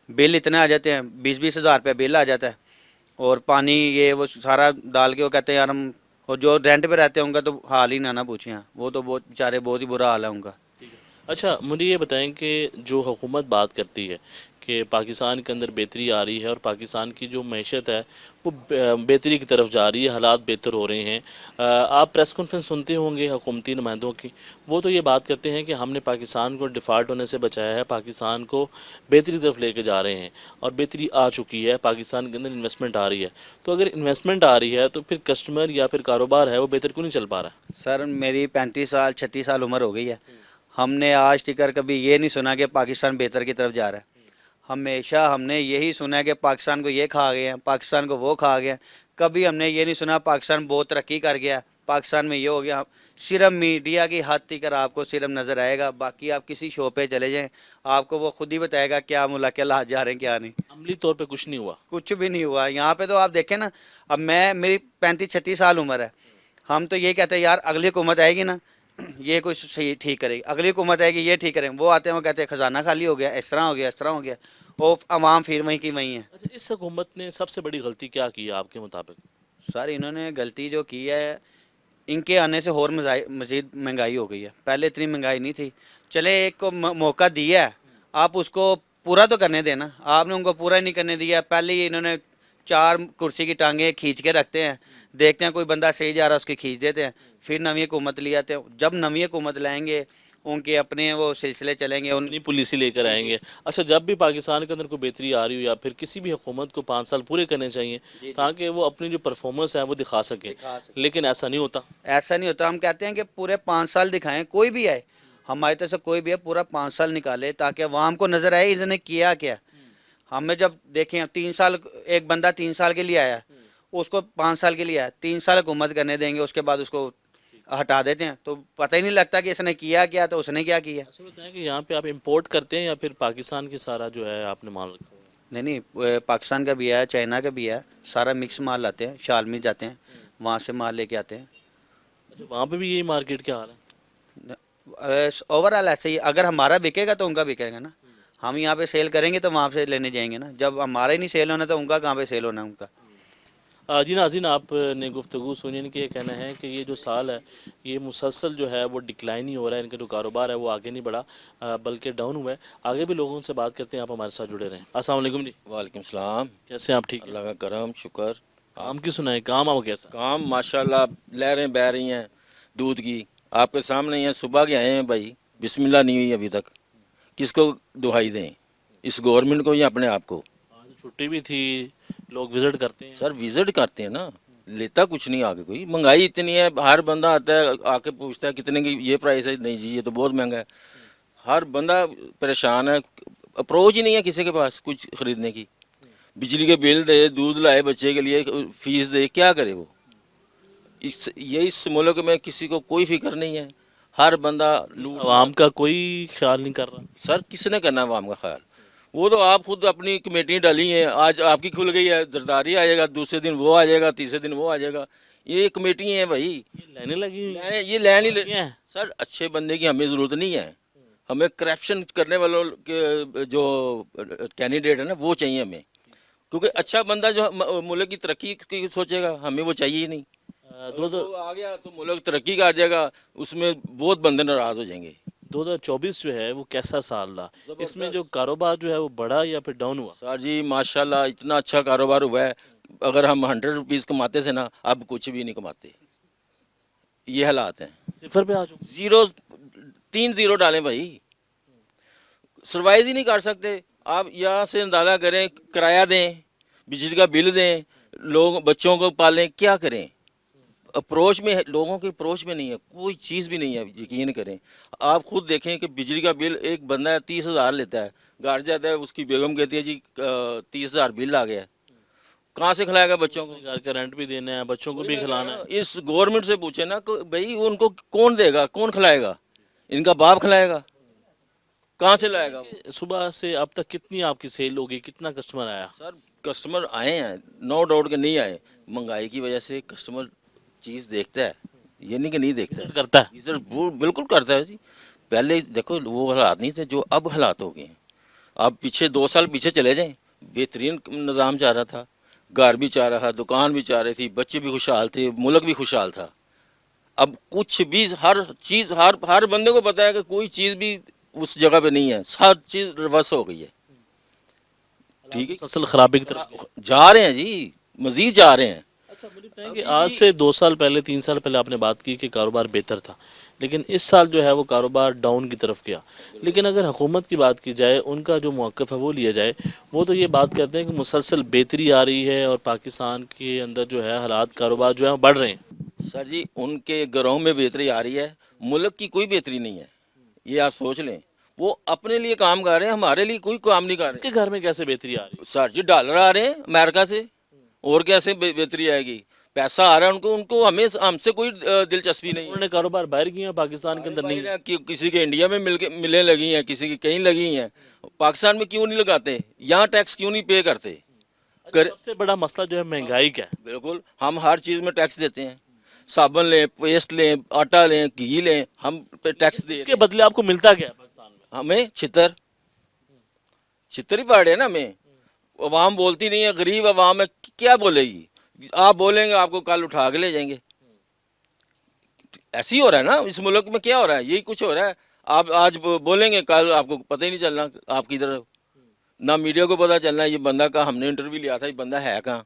बिल इतने आ जाते हैं, 20-20 हज़ार रुपये बिल आ जाता है, और पानी ये वो सारा डाल के वो कहते हैं यार हम। और जो रेंट पे रहते हैं उनका तो हाल ही ना पूछें, वो तो बहुत बेचारे, बहुत ही बुरा हाल है उनका। है। अच्छा मुझे ये बताएं कि जो हुकूमत बात करती है कि पाकिस्तान के अंदर बेहतरी आ रही है और पाकिस्तान की जो मैशत है वो बेहतरी की तरफ जा रही है, हालात बेहतर हो रहे हैं, आप प्रेस कॉन्फ्रेंस सुनते होंगे हुकूमती नुमाइंदों की, वो तो ये बात करते हैं कि हमने पाकिस्तान को डिफ़ॉल्ट होने से बचाया है, पाकिस्तान को बेहतरी की तरफ लेके जा रहे हैं और बेहतरी आ चुकी है, पाकिस्तान के अंदर इन्वेस्टमेंट आ रही है। तो अगर इन्वेस्टमेंट आ रही है तो फिर कस्टमर या फिर कारोबार है वो बेहतर क्यों नहीं चल पा रहा है? सर मेरी 35 साल 36 साल उम्र हो गई है, हमने आज तक कभी ये नहीं सुना कि पाकिस्तान बेहतर की तरफ जा रहा है। हमेशा हमने यही सुना है कि पाकिस्तान को ये खा गए हैं, पाकिस्तान को वो खा गए हैं। कभी हमने ये नहीं सुना पाकिस्तान बहुत तरक्की कर गया, पाकिस्तान में ये हो गया। सिर्फ मीडिया की हद तक आपको सिर्फ नज़र आएगा, बाकी आप किसी शो पे चले जाएं, आपको वो खुद ही बताएगा क्या मुल्क के हालात जा रहे हैं क्या नहीं। अमली तौर पे कुछ नहीं हुआ। कुछ भी नहीं हुआ यहाँ पे। तो आप देखें ना, अब मेरी 35-36 साल उम्र है, हम तो ये कहते हैं यार अगली हुकूमत आएगी ना, ये कुछ सही ठीक करेगी, अगली हुकूमत आएगी ये ठीक करेंगे। वो आते हैं वो कहते हैं ख़जाना खाली हो गया, इस तरह हो गया, इस तरह हो गया, वो अवाम फिर वहीं की वहीं है। अच्छा इस हुकूमत ने सबसे बड़ी गलती क्या की है आपके मुताबिक? सर इन्होंने गलती जो की है, इनके आने से और मज़ीद महंगाई हो गई है। पहले इतनी महंगाई नहीं थी। चले एक को मौका दिया है, आप उसको पूरा तो करने देना, आपने उनको पूरा नहीं करने दिया। पहले ही इन्होंने 4 कुर्सी की टांगें खींच के रखते हैं, देखते हैं कोई बंदा सही जा रहा है उसकी खींच देते हैं, फिर नवी हुकूमत ले आते हैं। जब नवी हुकूमत लाएंगे उनके अपने वो सिलसिले चलेंगे उन। अपनी पॉलिसी लेकर आएंगे। अच्छा जब भी पाकिस्तान के अंदर कोई बेहतरी आ रही हो या फिर किसी भी हुकूमत को 5 साल पूरे करने चाहिए ताकि वो अपनी जो परफॉर्मेंस है वो दिखा सके, लेकिन ऐसा नहीं होता। ऐसा नहीं होता। हम कहते हैं कि पूरे 5 साल दिखाएं, कोई भी आए, हमारी तरफ से कोई भी है पूरा 5 साल निकाले ताकि अवाम को नजर आए इन्होंने किया क्या। हमें जब देखें 3 साल, एक बंदा 3 साल के लिए आया, उसको 5 साल के लिए आया, 3 साल हुकूमत करने देंगे, उसके बाद उसको हटा देते हैं, तो पता ही नहीं लगता कि इसने किया क्या तो उसने क्या किया। अच्छा बताएं कि यहाँ पे आप इंपोर्ट करते हैं या फिर पाकिस्तान के सारा जो है आपने माल रखा हुआ है? नहीं नहीं, पाकिस्तान का भी है, चाइना का भी है, सारा मिक्स माल लाते हैं, शालमी जाते हैं, वहाँ से माल लेके आते हैं। अच्छा वहाँ पे भी यही मार्केट क्या हाल है? ओवरऑल ऐसे ही, अगर हमारा बिकेगा तो उनका बिकेगा ना। हम यहाँ पे सेल करेंगे तो वहाँ से लेने जाएंगे ना, जब हमारा ही नहीं सेल होना तो उनका कहाँ पे सेल होना है उनका। जी नाज़रीन, आपने गुफ्तगू सुनी, इनके ये कहना है कि ये जो साल है ये मुसलसल जो है वो डिक्लाइन ही हो रहा है, इनका जो कारोबार है वो आगे नहीं बढ़ा बल्कि डाउन हुआ है। आगे भी लोगों से बात करते हैं, आप हमारे साथ जुड़े रहें। अस्सलाम वालेकुम जी, वालेकुम सलाम। कैसे हैं आप? ठीक है। अल्लाह का करम शुक्र। काम की सुनाए, काम आप कैसा? काम माशाल्लाह लहरें बह रही हैं दूध की, आपके सामने ही हैं। सुबह के आए हैं भाई, बिस्मिल्लाह नहीं हुई अभी तक। किसको दुहाई दें, इस गवर्नमेंट को या अपने आप को? आज छुट्टी भी थी, लोग विजिट करते हैं। सर विजिट करते हैं ना, लेता कुछ नहीं आगे कोई। महंगाई इतनी है, हर बंदा आता है आके पूछता है कितने की ये प्राइस है, नहीं जी ये तो बहुत महंगा है। हर बंदा परेशान है, अप्रोच ही नहीं है किसी के पास कुछ खरीदने की। बिजली के बिल दे, दूध लाए बच्चे के लिए, फीस दे, क्या करे वो? इस मुल्क में किसी को कोई फिक्र नहीं है, हर बंदा लूट। आवाम का कोई ख्याल नहीं कर रहा। सर किसने करना आवाम का ख्याल? वो तो आप खुद अपनी कमेटी डाली हैं, आज आपकी खुल गई है, जरदारी आएगा, दूसरे दिन वो आ जाएगा, तीसरे दिन वो आ जाएगा। ये कमेटी है भाई, ये लेने लगी हुई हैं। ये लैन ही लगी हैं। सर अच्छे बंदे की हमें ज़रूरत नहीं है, हमें करप्शन करने वालों के जो कैंडिडेट है ना वो चाहिए हमें। क्योंकि अच्छा बंदा जो मुल्क की तरक्की की सोचेगा, हमें वो चाहिए ही नहीं। दो वो आ गया तो मुल्क तरक्की कर जाएगा, उसमें बहुत बंदे नाराज हो जाएंगे। 2024 जो है वो कैसा साल रहा? इसमें जो कारोबार जो है वो बढ़ा या फिर डाउन हुआ? सर जी माशाल्लाह इतना अच्छा कारोबार हुआ है, अगर हम 100 रुपीज़ कमाते थे ना, अब कुछ भी नहीं कमाते। ये हालात हैं। सिफर पे आ चुका। जीरो, 3 जीरो डालें भाई, सर्वाइव ही नहीं कर सकते। आप यहाँ से अंदाज़ा करें, किराया दें, बिजली का बिल दें, लोग बच्चों को पालें, क्या करें? अप्रोच में लोगों की अप्रोच में नहीं है, कोई चीज़ भी नहीं है। यकीन करें, आप खुद देखें कि बिजली का बिल एक बंदा है 30,000 लेता है, घर जाता है उसकी बेगम कहती है जी 30,000 बिल आ गया। कहाँ से खिलाएगा बच्चों को? घर का रेंट भी देना है, बच्चों को भी खिलाना है। इस गवर्नमेंट से पूछे ना कि भाई उनको कौन देगा, कौन खिलाएगा? इनका बाप खिलाएगा, कहाँ से लाएगा वो? सुबह से अब तक कितनी आपकी सेल होगी, कितना कस्टमर आया? सर कस्टमर आए हैं, नो डाउट के नहीं आए। महंगाई की वजह से कस्टमर चीज़ देखता है, ये नहीं कि नहीं देखता है। करता है। सर वो बिल्कुल करता है जी। पहले देखो वो हालात नहीं थे जो अब हालात हो गए हैं। आप पीछे 2 साल पीछे चले जाएं, बेहतरीन निज़ाम चल रहा था, घर भी चल रहा था, दुकान भी चल रही थी, बच्चे भी खुशहाल थे, मुल्क भी खुशहाल था। अब कुछ भी, हर चीज़, हर बंदे को पता है कि कोई चीज़ भी उस जगह पे नहीं है, हर चीज़ रिवर्स हो गई है। ठीक है, फसल खराबी की तरफ। जा रहे हैं जी, मजीद जा रहे हैं। अच्छा मुझे बताएं कि आज से 2 साल पहले, 3 साल पहले आपने बात की कि कारोबार बेहतर था, लेकिन इस साल जो है वो कारोबार डाउन की तरफ गया। लेकिन अगर हुकूमत की बात की जाए, उनका जो मौक़िफ़ है वो लिया जाए, वो तो ये बात करते हैं कि मुसलसल बेहतरी आ रही है और पाकिस्तान के अंदर जो है हालात कारोबार जो है वो बढ़ रहे हैं। सर जी उनके घरों में बेहतरी आ रही है, मुल्क की कोई बेहतरी नहीं है, ये आप सोच लें। वो अपने लिए काम कर रहे हैं, हमारे लिए कोई काम नहीं कर रहे। उनके घर में कैसे बेहतरी आ रही है? सर जी डॉलर आ रहे हैं अमेरिका से, और कैसे बेहतरी आएगी? पैसा आ रहा है उनको, हमें हमसे कोई दिलचस्पी नहीं है। उन्होंने कारोबार बाहर किया, पाकिस्तान के अंदर नहीं। किसी के इंडिया में मिलने लगी हैं, किसी की कहीं लगी हैं, पाकिस्तान में क्यों नहीं लगाते? यहाँ टैक्स क्यों नहीं पे करते? सबसे बड़ा मसला जो है महंगाई का है। बिल्कुल, हम हर चीज़ में टैक्स देते हैं, साबुन लें, पेस्ट लें, आटा लें, घी लें, हम पे टैक्स दे। इसके बदले आपको मिलता क्या है पाकिस्तान में? हमें छितर ही पड़े ना हमें। अवाम बोलती नहीं है, गरीब अवाम है, क्या बोलेगी? आप बोलेंगे आपको कल उठा के ले जाएंगे। ऐसे ही हो रहा है ना इस मुल्क में, क्या हो रहा है? यही कुछ हो रहा है। आप आज बोलेंगे, कल आपको पता ही नहीं चलना आप किधर, ना मीडिया को पता चलना ये बंदा का हमने इंटरव्यू लिया था, ये बंदा है कहाँ।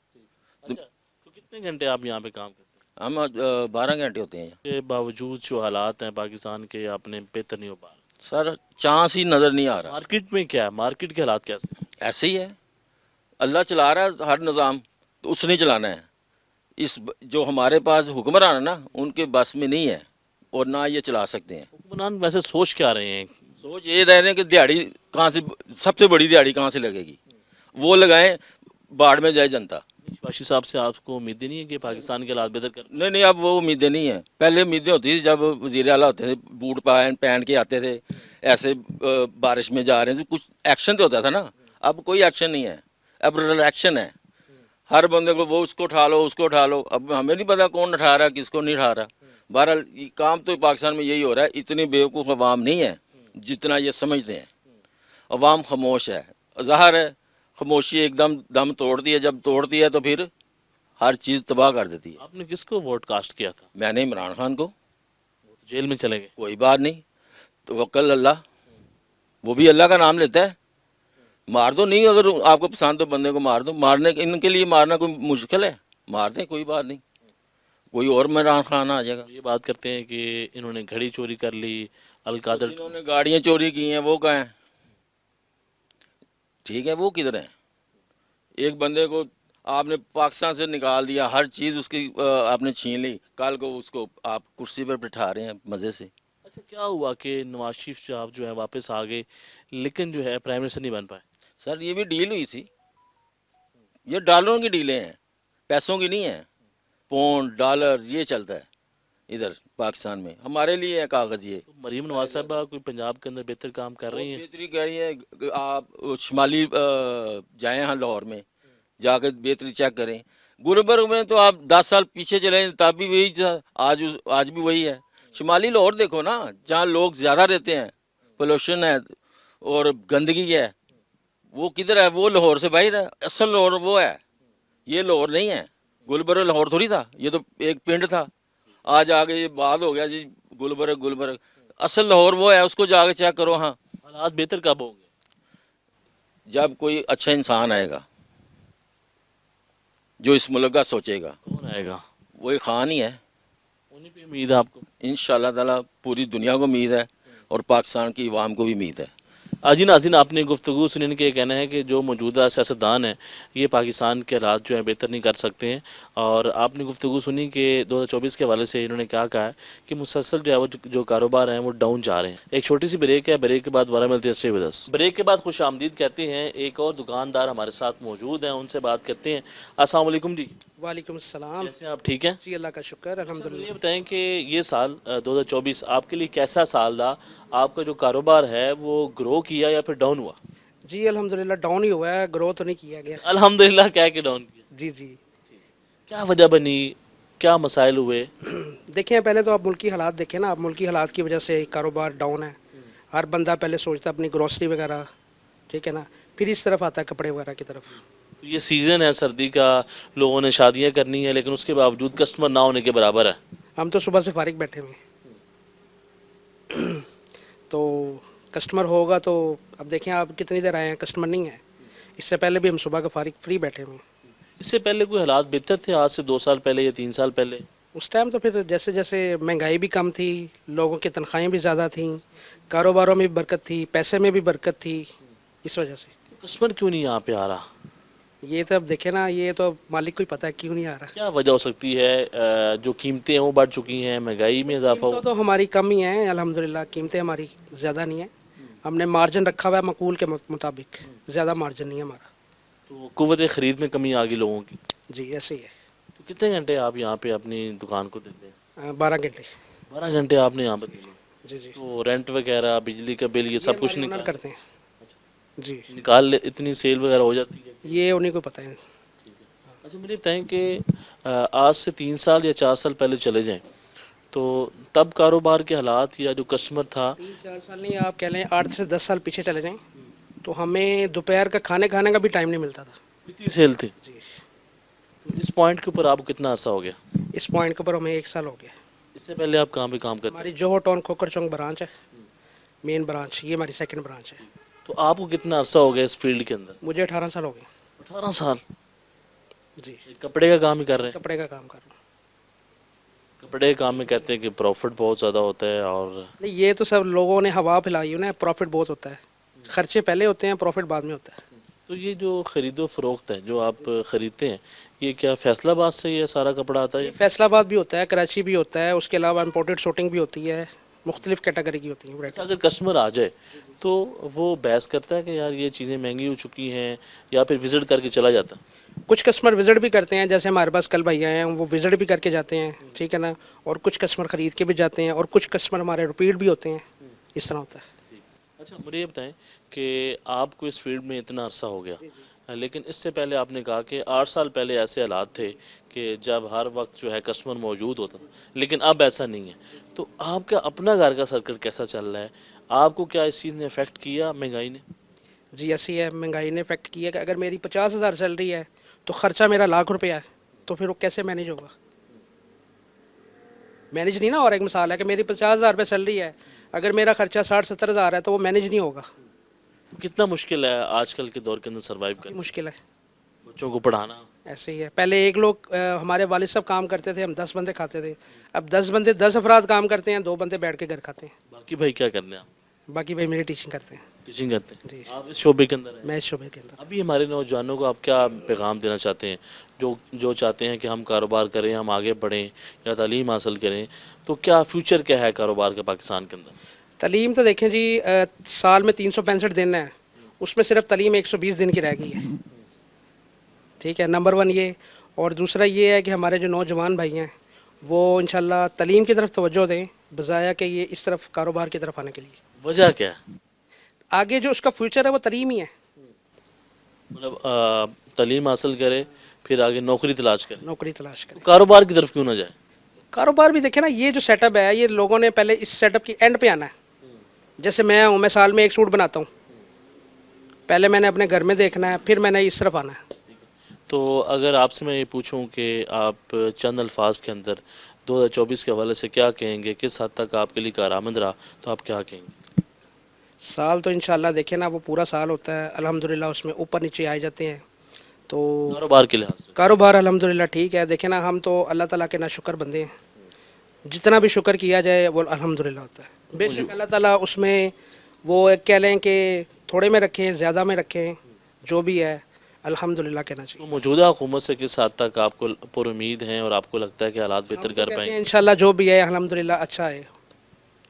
अच्छा, तो कितने घंटे आप यहाँ पे काम करते हैं? हम 12 घंटे होते हैं। के बावजूद जो हालात हैं पाकिस्तान के, आपने बेहतर नहीं हो पा रहा। सर चांस ही नज़र नहीं आ रहा। मार्केट में क्या है, मार्केट के हालात कैसे हैं? ऐसे ही है, अल्लाह चला रहा है हर निज़ाम, तो उसने चलाना है। जो हमारे पास हुक्मरान है ना, उनके बस में नहीं है और ना ये चला सकते हैं। हुक्मरान वैसे सोच क्या रहे हैं? सोच ये रह रहे हैं कि दिहाड़ी कहाँ से, सबसे बड़ी दिहाड़ी कहाँ से लगेगी, वो लगाएं, बाढ़ में जाए जनता। शबाशी साहब से आपको उम्मीद नहीं है कि पाकिस्तान के हालात बेहतर कर? नहीं नहीं, अब वो उम्मीदें नहीं है। पहले उम्मीदें होती थी जब वज़ीर आला होते थे, बूट पहन पहन के आते थे, ऐसे बारिश में जा रहे थे, कुछ एक्शन तो होता था ना। अब कोई एक्शन नहीं है, अब रिएक्शन है। हर बंदे को वो उसको उठा लो, उसको उठा लो। अब हमें नहीं पता कौन उठा रहा है, किसको नहीं उठा रहा। बहरहाल ये काम तो पाकिस्तान में यही हो रहा है। इतनी बेवकूफ़ अवाम नहीं है जितना ये समझते हैं। अवाम खामोश है, ज़ाहिर है खामोशी एकदम दम तोड़ती है। जब तोड़ती है तो फिर हर चीज़ तबाह कर देती है। आपने किसको वोट कास्ट किया था? मैंने इमरान खान को। जेल में चले गए। कोई बात नहीं, तो वक्ल अल्लाह, वो भी अल्लाह का नाम लेता है। मार दो, नहीं अगर आपको पसंद तो बंदे को मार दो। मारने इनके लिए मारना कोई मुश्किल है? मार दें, कोई बात नहीं, कोई और इमरान खान आ जाएगा। ये बात करते हैं कि इन्होंने घड़ी चोरी कर ली, अलकादर। जिन्होंने गाड़ियाँ चोरी की हैं वो कहाँ हैं? ठीक है, वो किधर हैं? एक बंदे को आपने पाकिस्तान से निकाल दिया, हर चीज़ उसकी आपने छीन ली, कल को उसको आप कुर्सी पर बिठा रहे हैं मज़े से। अच्छा, क्या हुआ कि नवाज शरीफ साहब जो है वापस आ गए, लेकिन जो है प्राइम मिनिस्टर नहीं बन पाए? सर ये भी डील हुई थी, ये डॉलरों की डीलें हैं, पैसों की नहीं है। पौंड डॉलर ये चलता है इधर पाकिस्तान में, हमारे लिए है कागज़ ये। तो मरीम नवाज साहबा कोई पंजाब के अंदर बेहतर काम कर रही हैं? बेहतरी कह रही है, आप शुमाली जाएँ यहाँ लाहौर में, जाकर बेहतरी चेक करें। गुलबर्ग में तो आप 10 साल पीछे चले तब भी वही था, आज भी वही है। शुमाली लाहौर देखो ना, जहाँ लोग ज़्यादा रहते हैं, पोल्यूशन है और गंदगी है, वो किधर है? वो लाहौर से बाहर है। असल लाहौर वो है, ये लाहौर नहीं है। गुलबर्ग लाहौर थोड़ी था, ये तो एक पिंड था। आज आगे ये बात हो गया जी गुलबर्ग गुलबर्ग। असल लाहौर वो है, उसको जाके चेक करो। हाँ, हालात बेहतर कब होंगे? जब कोई अच्छा इंसान आएगा जो इस मुल्क का सोचेगा। कौन आएगा? वही खान ही है। उन्हीं पे उम्मीद है आपको? इंशाल्लाह ताला पूरी दुनिया को उम्मीद है और पाकिस्तान की अवाम को भी उम्मीद है। जी नाज़रीन, आपने गुफ्तगू सुनी, इनका ये कहना है कि जो मौजूदा सियासतदान हैं ये पाकिस्तान के हालात जो है बेहतर नहीं कर सकते हैं। और आपने गुफ्तगू सुनी कि 2024 के हवाले से इन्होंने क्या कहा है कि मुसलसल जो है वो जो कारोबार हैं वो डाउन जा रहे हैं। एक छोटी सी ब्रेक है, ब्रेक के बाद दोबारा मिलते हैं। Stay with us. ब्रेक के बाद खुश आमदीद कहते हैं। एक और दुकानदार हमारे साथ मौजूद हैं, उनसे बात करते हैं। अस्सलाम वालेकुम जी। वालेकुम सलाम। कैसे हैं आप? ठीक हैं? जी अल्लाह का शुक्र, अल्हम्दुलिल्लाह। ये बताएं कि ये साल 2024 आपके लिए कैसा साल रहा? आपका जो कारोबार है वो ग्रो किया या फिर डाउन हुआ? जी अल्हम्दुलिल्लाह डाउन ही हुआ है, ग्रो तो नहीं किया गया। अल्हम्दुलिल्लाह क्या कि डाउन किया? जी जी। क्या वजह बनी, क्या मसाइल हुए? देखें, पहले तो आप मुल्की हालात देखें ना। आप मुल्की हालात की वजह से कारोबार डाउन है। हर बंदा पहले सोचता है अपनी ग्रोसरी वगैरह, ठीक है ना, फिर इस तरफ आता है कपड़े वगैरह की तरफ। ये सीज़न है सर्दी का, लोगों ने शादियां करनी है, लेकिन उसके बावजूद कस्टमर ना होने के बराबर है। हम तो सुबह से फारिग बैठे हुए हैं। तो कस्टमर होगा तो अब देखें आप कितनी देर आए हैं, कस्टमर नहीं है। इससे पहले भी हम सुबह का फारिग फ्री बैठे हुए हैं। इससे पहले कोई हालात बेहतर थे आज से 2 साल पहले या 3 साल पहले? उस टाइम तो फिर जैसे जैसे महंगाई भी कम थी, लोगों की तनख्वाहें भी ज़्यादा थीं, कारोबारों में भी बरकत थी, पैसे में भी बरकत थी, इस वजह से। कस्टमर क्यों नहीं यहाँ पे आ रहा? ये तो अब देखे ना, ये तो मालिक को ही पता है क्यों नहीं आ रहा। क्या वजह हो सकती है? जो कीमतें हैं वो बढ़ चुकी हैं, महंगाई में इजाफा कीमतें हो। तो हमारी कम ही हैं अल्हम्दुलिल्लाह, कीमतें हमारी ज़्यादा नहीं है। हमने मार्जिन रखा हुआ है मकूल के मुताबिक, ज़्यादा मार्जिन नहीं है हमारा। तो कुव्वत ख़रीद में कमी आ गई लोगों की। जी ऐसे ही है। तो कितने घंटे आप यहाँ पे अपनी दुकान को देते हैं? 12 घंटे। 12 घंटे आपने यहाँ पे दिए। जी जी। तो रेंट वगैरह, बिजली का बिल, ये सब कुछ हमारे ओनर निकाल करते हैं। जी, इतनी सेल वगैरह हो जाती है? ये उन्हीं को पता है। अच्छा, मुझे बताएं कि आज से 3 साल या 4 साल पहले चले जाएं तो तब कारोबार के हालात या जो कस्टमर था। 3-4 साल नहीं, आप कह लें 8 से 10 साल पीछे चले जाएं तो हमें दोपहर का खाने खाने का भी टाइम नहीं मिलता था। कितनी सेल थी? जी। तो इस पॉइंट के ऊपर आपको कितना अर्सा हो गया? इस पॉइंट के ऊपर हमें 1 साल हो गया। इससे पहले आप कहाँ पे काम करते थे? हमारी जोहो टाउन खोकर चौक ब्रांच है, मेन ब्रांच, ये हमारी सेकंड ब्रांच है। तो आपको कितना अर्सा हो गया इस फील्ड के अंदर? मुझे 18 साल हो गए। 18 साल? जी। कपड़े का काम ही कर रहे हैं? कपड़े का काम कर रहा हूँ। कपड़े के काम में कहते हैं कि प्रॉफिट बहुत ज़्यादा होता है। और नहीं, ये तो सब लोगों ने हवा फैलाई है ना, प्रॉफिट बहुत होता है। खर्चे पहले होते हैं, प्रॉफिट बाद में होता है। तो ये जो ख़रीदो फ़रोख्त है जो आप ख़रीदते हैं, ये क्या फैसलाबाद से ये सारा कपड़ा आता है? फैसलाबाद भी होता है, कराची भी होता है, उसके अलावा इम्पोर्टेड शूटिंग भी होती है, मुख्तलिफ कैटेगरी की होती है। अच्छा, अगर कस्टमर आ जाए तो वो बहस करता है कि यार ये चीज़ें महंगी हो चुकी हैं, या फिर विज़िट करके चला जाता है? कुछ कस्टमर विज़िट भी करते हैं, जैसे हमारे पास कल भैया हैं, वो विज़िट भी करके जाते हैं, ठीक है ना। और कुछ कस्टमर ख़रीद के भी जाते हैं, और कुछ कस्टमर हमारे रिपीट भी होते हैं, इस तरह होता है। अच्छा, मुझे ये बताएं कि आपको इस फील्ड में इतना अरसा हो गया, लेकिन इससे पहले आपने कहा कि 8 साल पहले ऐसे हालात थे कि जब हर वक्त जो है कस्टमर मौजूद होता था, लेकिन अब ऐसा नहीं है। तो आपका अपना घर का सर्कल कैसा चल रहा है? आपको क्या इस चीज़ ने इफ़ेक्ट किया, महंगाई ने? जी ऐसी है, महंगाई ने इफेक्ट किया कि अगर मेरी 50,000 सैलरी है तो ख़र्चा मेरा ₹1,00,000 है, तो फिर वो कैसे मैनेज होगा? मैनेज नहीं ना। और एक मिसाल है कि मेरी 50,000 सैलरी है, अगर मेरा खर्चा 60-70,000 है तो वो मैनेज नहीं होगा। कितना मुश्किल है आजकल के दौर के अंदर सर्वाइव काफ़ी करना, मुश्किल है। बच्चों को पढ़ाना? ऐसे ही है। पहले एक लोग हमारे वालिद साहब काम करते थे, हम 10 बंदे खाते थे। अब 10 बंदे 10 अफराद काम करते हैं, 2 बंदे बैठ के घर खाते हैं। बाकी भाई क्या करते हैं आप? बाकी भाई मेरी टीचिंग करते हैं। टीचिंग करते हैं? जी। आप इस शोबे के अंदर हैं? मैं इस शोबे के अंदर। अभी हमारे नौजवानों को आप क्या पैगाम देना चाहते हैं, जो जो चाहते हैं कि हम कारोबार करें, हम आगे बढ़ें या तालीम हासिल करें, तो क्या फ्यूचर क्या है कारोबार का पाकिस्तान के अंदर? तालीम तो देखें जी, साल में 365 दिन है, उसमें सिर्फ तालीम 120 दिन की रह गई है, ठीक है। नंबर 1 ये। और दूसरा ये है कि हमारे जो नौजवान भाई हैं वो इंशाल्लाह तालीम की तरफ तवज्जो दें, बजाया कि ये इस तरफ कारोबार की तरफ आने के लिए। वजह क्या है? आगे जो उसका फ्यूचर है वो तालीम ही है। मतलब तालीम हासिल करे, फिर आगे नौकरी तलाश करे, नौकरी तलाश करें। कारोबार की तरफ क्यों ना जाए? कारोबार भी देखें ना, ये जो सेटअप है, ये लोगों ने पहले इस सेटअप की एंड पे आना है। जैसे मैं हूँ, मैं साल में एक सूट बनाता हूँ, पहले मैंने अपने घर में देखना है, फिर मैंने इस तरफ आना है। तो अगर आपसे मैं ये पूछूं कि आप चंद अल्फाज के अंदर 2024 के हवाले से क्या कहेंगे, किस हद तक आपके लिए कारआमद रहा, तो आप क्या कहेंगे? साल तो इंशाल्लाह देखें ना, वो पूरा साल होता है, अल्हम्दुलिल्लाह उसमें ऊपर नीचे आए जाते हैं। तो कारोबार के लिहाज से कारोबार अल्हम्दुलिल्लाह ठीक है। देखें ना, हम तो अल्लाह ताला के नाशुक्र बंदे हैं, जितना भी शुक्र किया जाए वो अल्हम्दुलिल्लाह होता है। बेशक अल्लाह ताला उसमें वो एक कह लें कि थोड़े में रखें, ज़्यादा में रखें, जो भी है अल्हम्दुलिल्लाह कहना तो चाहिए। मौजूदा हुकूमत से किस हद तक आपको पुरुमीद हैं और आपको लगता है कि हालात बेहतर कर पाएंगे? इंशाल्लाह जो भी है अल्हम्दुलिल्लाह अच्छा है,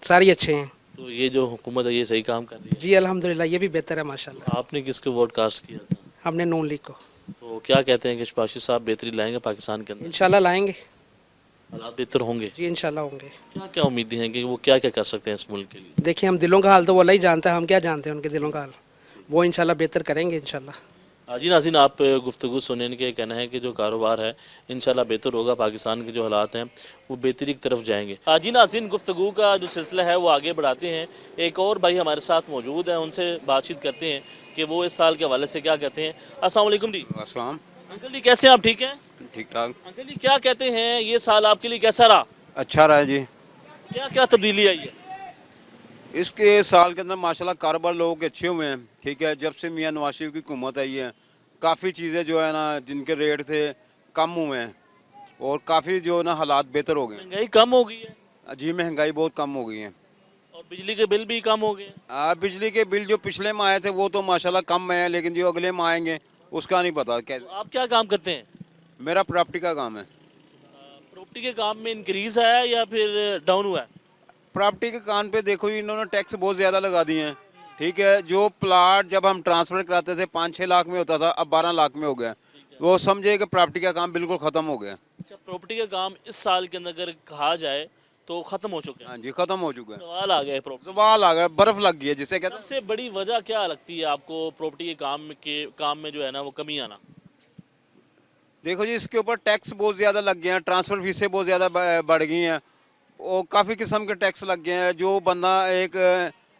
सारी अच्छे हैं। तो ये जो हुकूमत है ये सही काम कर रही जी अल्हम्दुलिल्लाह, ये भी बेहतर है माशाल्लाह। है? आपने किसको वोट कास्ट किया था? हमने नून लीग को। तो क्या कहते हैं कि शबाशी साहब बेहतरी लाएंगे पाकिस्तान के अंदर? इंशाल्लाह लाएंगे। हालात बेहतर होंगे? जी इंशाल्लाह होंगे। क्या क्या उम्मीदें हैं कि वो क्या क्या कर सकते हैं इस मुल्क के लिए? देखिए, हम दिलों का हाल तो वो अल्लाह ही जानता है, हम क्या जानते हैं उनके दिलों का हाल। वो इंशाल्लाह बेहतर करेंगे इंशाल्लाह। जी नाज़रीन, आप गुफ्तगू सुनने के कहना है कि जो कारोबार है इंशाल्लाह बेहतर होगा, पाकिस्तान के जो हालात हैं वो बेहतरी की तरफ जाएंगे। जी नाज़रीन, गुफ्तगू का जो सिलसिला है वो आगे बढ़ाते हैं। एक और भाई हमारे साथ मौजूद हैं, उनसे बातचीत करते हैं कि वो इस साल के हवाले से क्या कहते हैं। अस्सलाम वालेकुम जी। अस्सलाम। अंकल जी कैसे हैं आप, ठीक हैं? ठीक ठाक। अंकल जी क्या कहते हैं, ये साल आपके लिए कैसा रहा? अच्छा रहा जी। क्या क्या तब्दीली आई है? इसके साल के अंदर माशाल्लाह कारोबार लोगों के अच्छे हुए हैं, ठीक है। जब से मियां नवाज शरीफ की हुकूमत आई है, काफ़ी चीज़ें जो है ना जिनके रेट थे कम हुए हैं, और काफ़ी जो है ना हालात बेहतर हो गए महंगाई कम हो गई है हैं। जी महंगाई बहुत कम हो गई है। और बिजली के बिल भी कम हो गए हैं। बिजली के बिल जो पिछले माह आए थे वो तो माशाल्लाह कम में है, लेकिन जो अगले माह आएंगे उसका नहीं पता तो कैसे। आप क्या काम करते हैं? मेरा प्रॉपर्टी का काम है। प्रॉपर्टी के काम में इंक्रीज है या फिर डाउन हुआ है? प्रॉपर्टी के कान पे देखो जी, इन्होंने टैक्स बहुत ज़्यादा लगा दिए हैं, ठीक है। जो प्लाट जब हम ट्रांसफ़र कराते थे 5-6 लाख में होता था, अब 12 लाख में हो गया। वो समझे कि प्रॉपर्टी का काम बिल्कुल ख़त्म हो गया। अच्छा, प्रॉपर्टी का काम इस साल के अंदर अगर कहा जाए तो खत्म हो चुके हैं? हाँ जी, ख़त्म हो चुका है। सवाल आ गया है प्रॉपर्टी। सवाल आ गया, बर्फ़ लग गई है जिसे कहते हैं। सबसे बड़ी वजह क्या लगती है आपको प्रॉपर्टी के काम में जो है ना वो कमी आना? देखो जी, इसके ऊपर टैक्स बहुत ज़्यादा लग गए हैं, ट्रांसफ़र फीसें बहुत ज़्यादा बढ़ गई हैं, और काफ़ी किस्म के टैक्स लग गए हैं। जो बंदा एक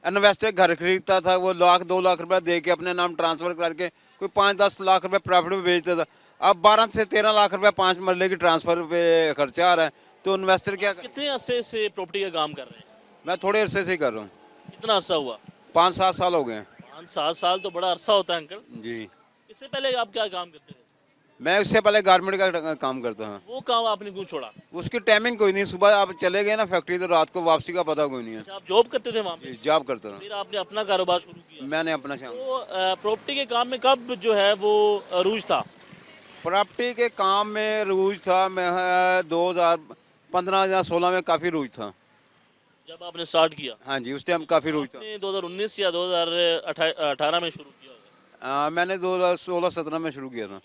इन्वेस्टर घर खरीदता था, वो 1-2 लाख रुपए दे के अपने नाम ट्रांसफ़र करके कोई 5-10 लाख रुपए प्रॉफिट में बेचता था। अब 12 से 13 लाख रुपए 5 मरले की ट्रांसफ़र पे खर्चा आ रहा है, तो इन्वेस्टर क्या करे? कितने अरसे से प्रॉपर्टी का काम कर रहे हैं? मैं थोड़े अरसे से ही कर रहा हूँ। कितना अरसा हुआ? 5-7 साल हो गए हैं। 5-7 साल तो बड़ा अरसा होता है अंकल। जी। इससे पहले आप क्या काम करते थे? मैं उससे पहले गारमेंट का काम करता हूँ। वो काम आपने क्यों छोड़ा? उसकी टाइमिंग कोई नहीं, सुबह आप चले गए ना फैक्ट्री तो रात को वापसी का पता कोई नहीं है। अच्छा, आप जॉब करते थे वहाँ पे, जॉब करता था, फिर आपने अपना कारोबार शुरू किया। मैंने अपना शाम। तो प्रॉपर्टी के काम में कब जो है वो अरूज था? प्रॉपर्टी के काम में रूज था, मैं 2015 या 16 में काफ़ी रूज था। जब आपने स्टार्ट किया? हाँ जी, उस टाइम काफ़ी रूज था। आपने 2019 या 2018 में शुरू किया होगा? मैंने 2016-17 में शुरू किया था।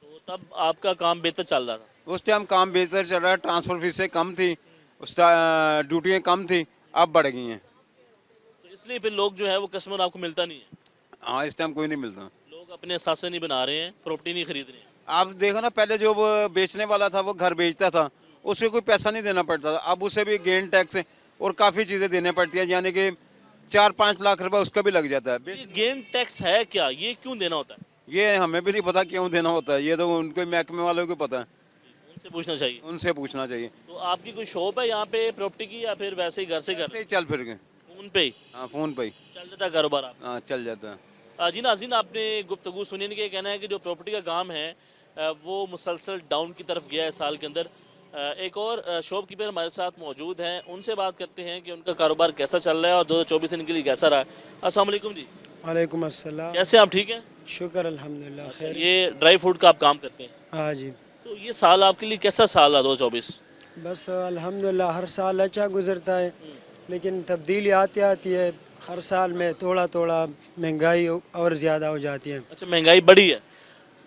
तो तब आपका काम बेहतर चल रहा था? उस टाइम काम बेहतर चल रहा है, ट्रांसफ़र फीसें कम थी, उस ड्यूटियाँ कम थी, अब बढ़ गई हैं। तो इसलिए फिर लोग जो है वो कस्टमर आपको मिलता नहीं है? हाँ, इस टाइम कोई नहीं मिलता। लोग अपने हिसाब से नहीं बना रहे हैं, प्रॉपर्टी नहीं खरीद रहे हैं। आप देखो ना, पहले जो वो बेचने वाला था वो घर बेचता था, उससे कोई पैसा नहीं देना पड़ता था, अब उसे भी गेन टैक्स और काफ़ी चीज़ें देने पड़ती हैं, यानी कि 4-5 लाख रुपए उसका भी लग जाता है। ये गेन टैक्स है क्या? ये क्यों देना होता है? ये हमें भी नहीं पता क्यों देना होता है, ये तो उनके महकमे वालों को पता है, उनसे पूछना चाहिए। उनसे पूछना चाहिए। तो आपकी कोई शॉप है यहाँ पे प्रॉपर्टी की, या फिर वैसे ही घर से घर ऐसे ही चल फिर गए, फोन पे ही हाँ फ़ोन पे ही चल जाता है कारोबार आप? हाँ चल जाता है। जी नाज़रीन, आपने गुफ्तगू सुनी, इनका कहना है कि जो प्रॉपर्टी का काम है वो मुसलसल डाउन की तरफ गया है साल के अंदर। एक और शॉपकीपर हमारे साथ मौजूद हैं, उनसे बात करते हैं कि उनका कारोबार कैसा चल रहा है और 2024 इनके लिए कैसा रहा है। अस्सलाम वालेकुम जी, वालेकुम अस्सलाम। कैसे हैं आप? ठीक हैं? शुक्र अल्हम्दुलिल्लाह खैर। ये ड्राई फ्रूट का आप काम करते हैं, हाँ जी, तो ये साल आपके लिए कैसा साल रहा 2024? बस अल्हम्दुलिल्लाह हर साल अच्छा गुजरता है, लेकिन तब्दीली आती आती है, हर साल में थोड़ा थोड़ा महंगाई और ज़्यादा हो जाती है। अच्छा, महंगाई बढ़ी है?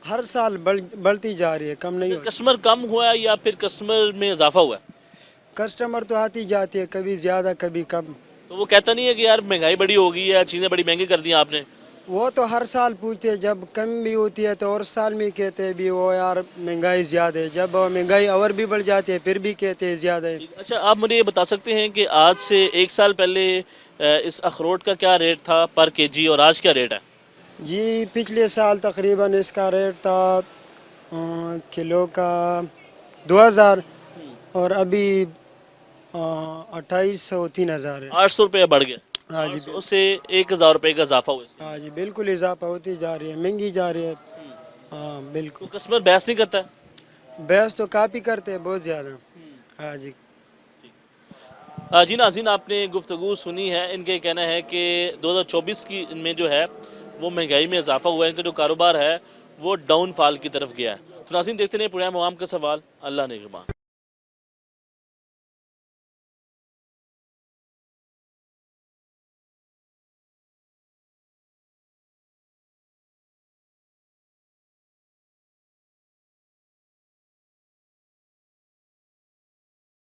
हर साल बढ़ती जा रही है, कम नहीं हो। कस्टमर कम हुआ है या फिर कस्टमर में इजाफा हुआ है? कस्टमर तो आती जाती है, कभी ज़्यादा कभी कम। तो वो कहता नहीं है कि यार महंगाई बड़ी हो गई है, चीज़ें बड़ी महंगी कर दी हैं आपने? वो तो हर साल पूछते हैं, जब कम भी होती है तो और साल में कहते हैं भी वो यार महंगाई ज़्यादा है, जब महंगाई और भी बढ़ जाती है फिर भी कहते हैं ज़्यादा है। अच्छा, आप मुझे ये बता सकते हैं कि आज से एक साल पहले इस अखरोट का क्या रेट था पर केजी और आज क्या रेट है? जी, पिछले साल तकरीबन इसका रेट था किलो का 2000 और अभी 2800-3000 है। 800 रुपये बढ़ गया। हाँ जी, 800 से 1000 रुपये का इजाफा हुआ इसमें। हाँ जी, बिल्कुल इजाफा होती जा रही है, महंगी जा रही है। हाँ तो बिल्कुल, कस्टमर बहस नहीं करता है? बहस तो काफ़ी करते हैं, बहुत ज़्यादा। हाँ जी। जी नाज़रीन, आपने गुफ्तगू सुनी है, इनके कहना है कि 2024 की में जो है वो महंगाई में इजाफा हुआ है, इनका जो कारोबार है वो डाउनफॉल की तरफ गया है। तो नाज़रीन, देखते रहे प्रोग्राम अवाम का सवाल। अल्लाह ने निगहबान।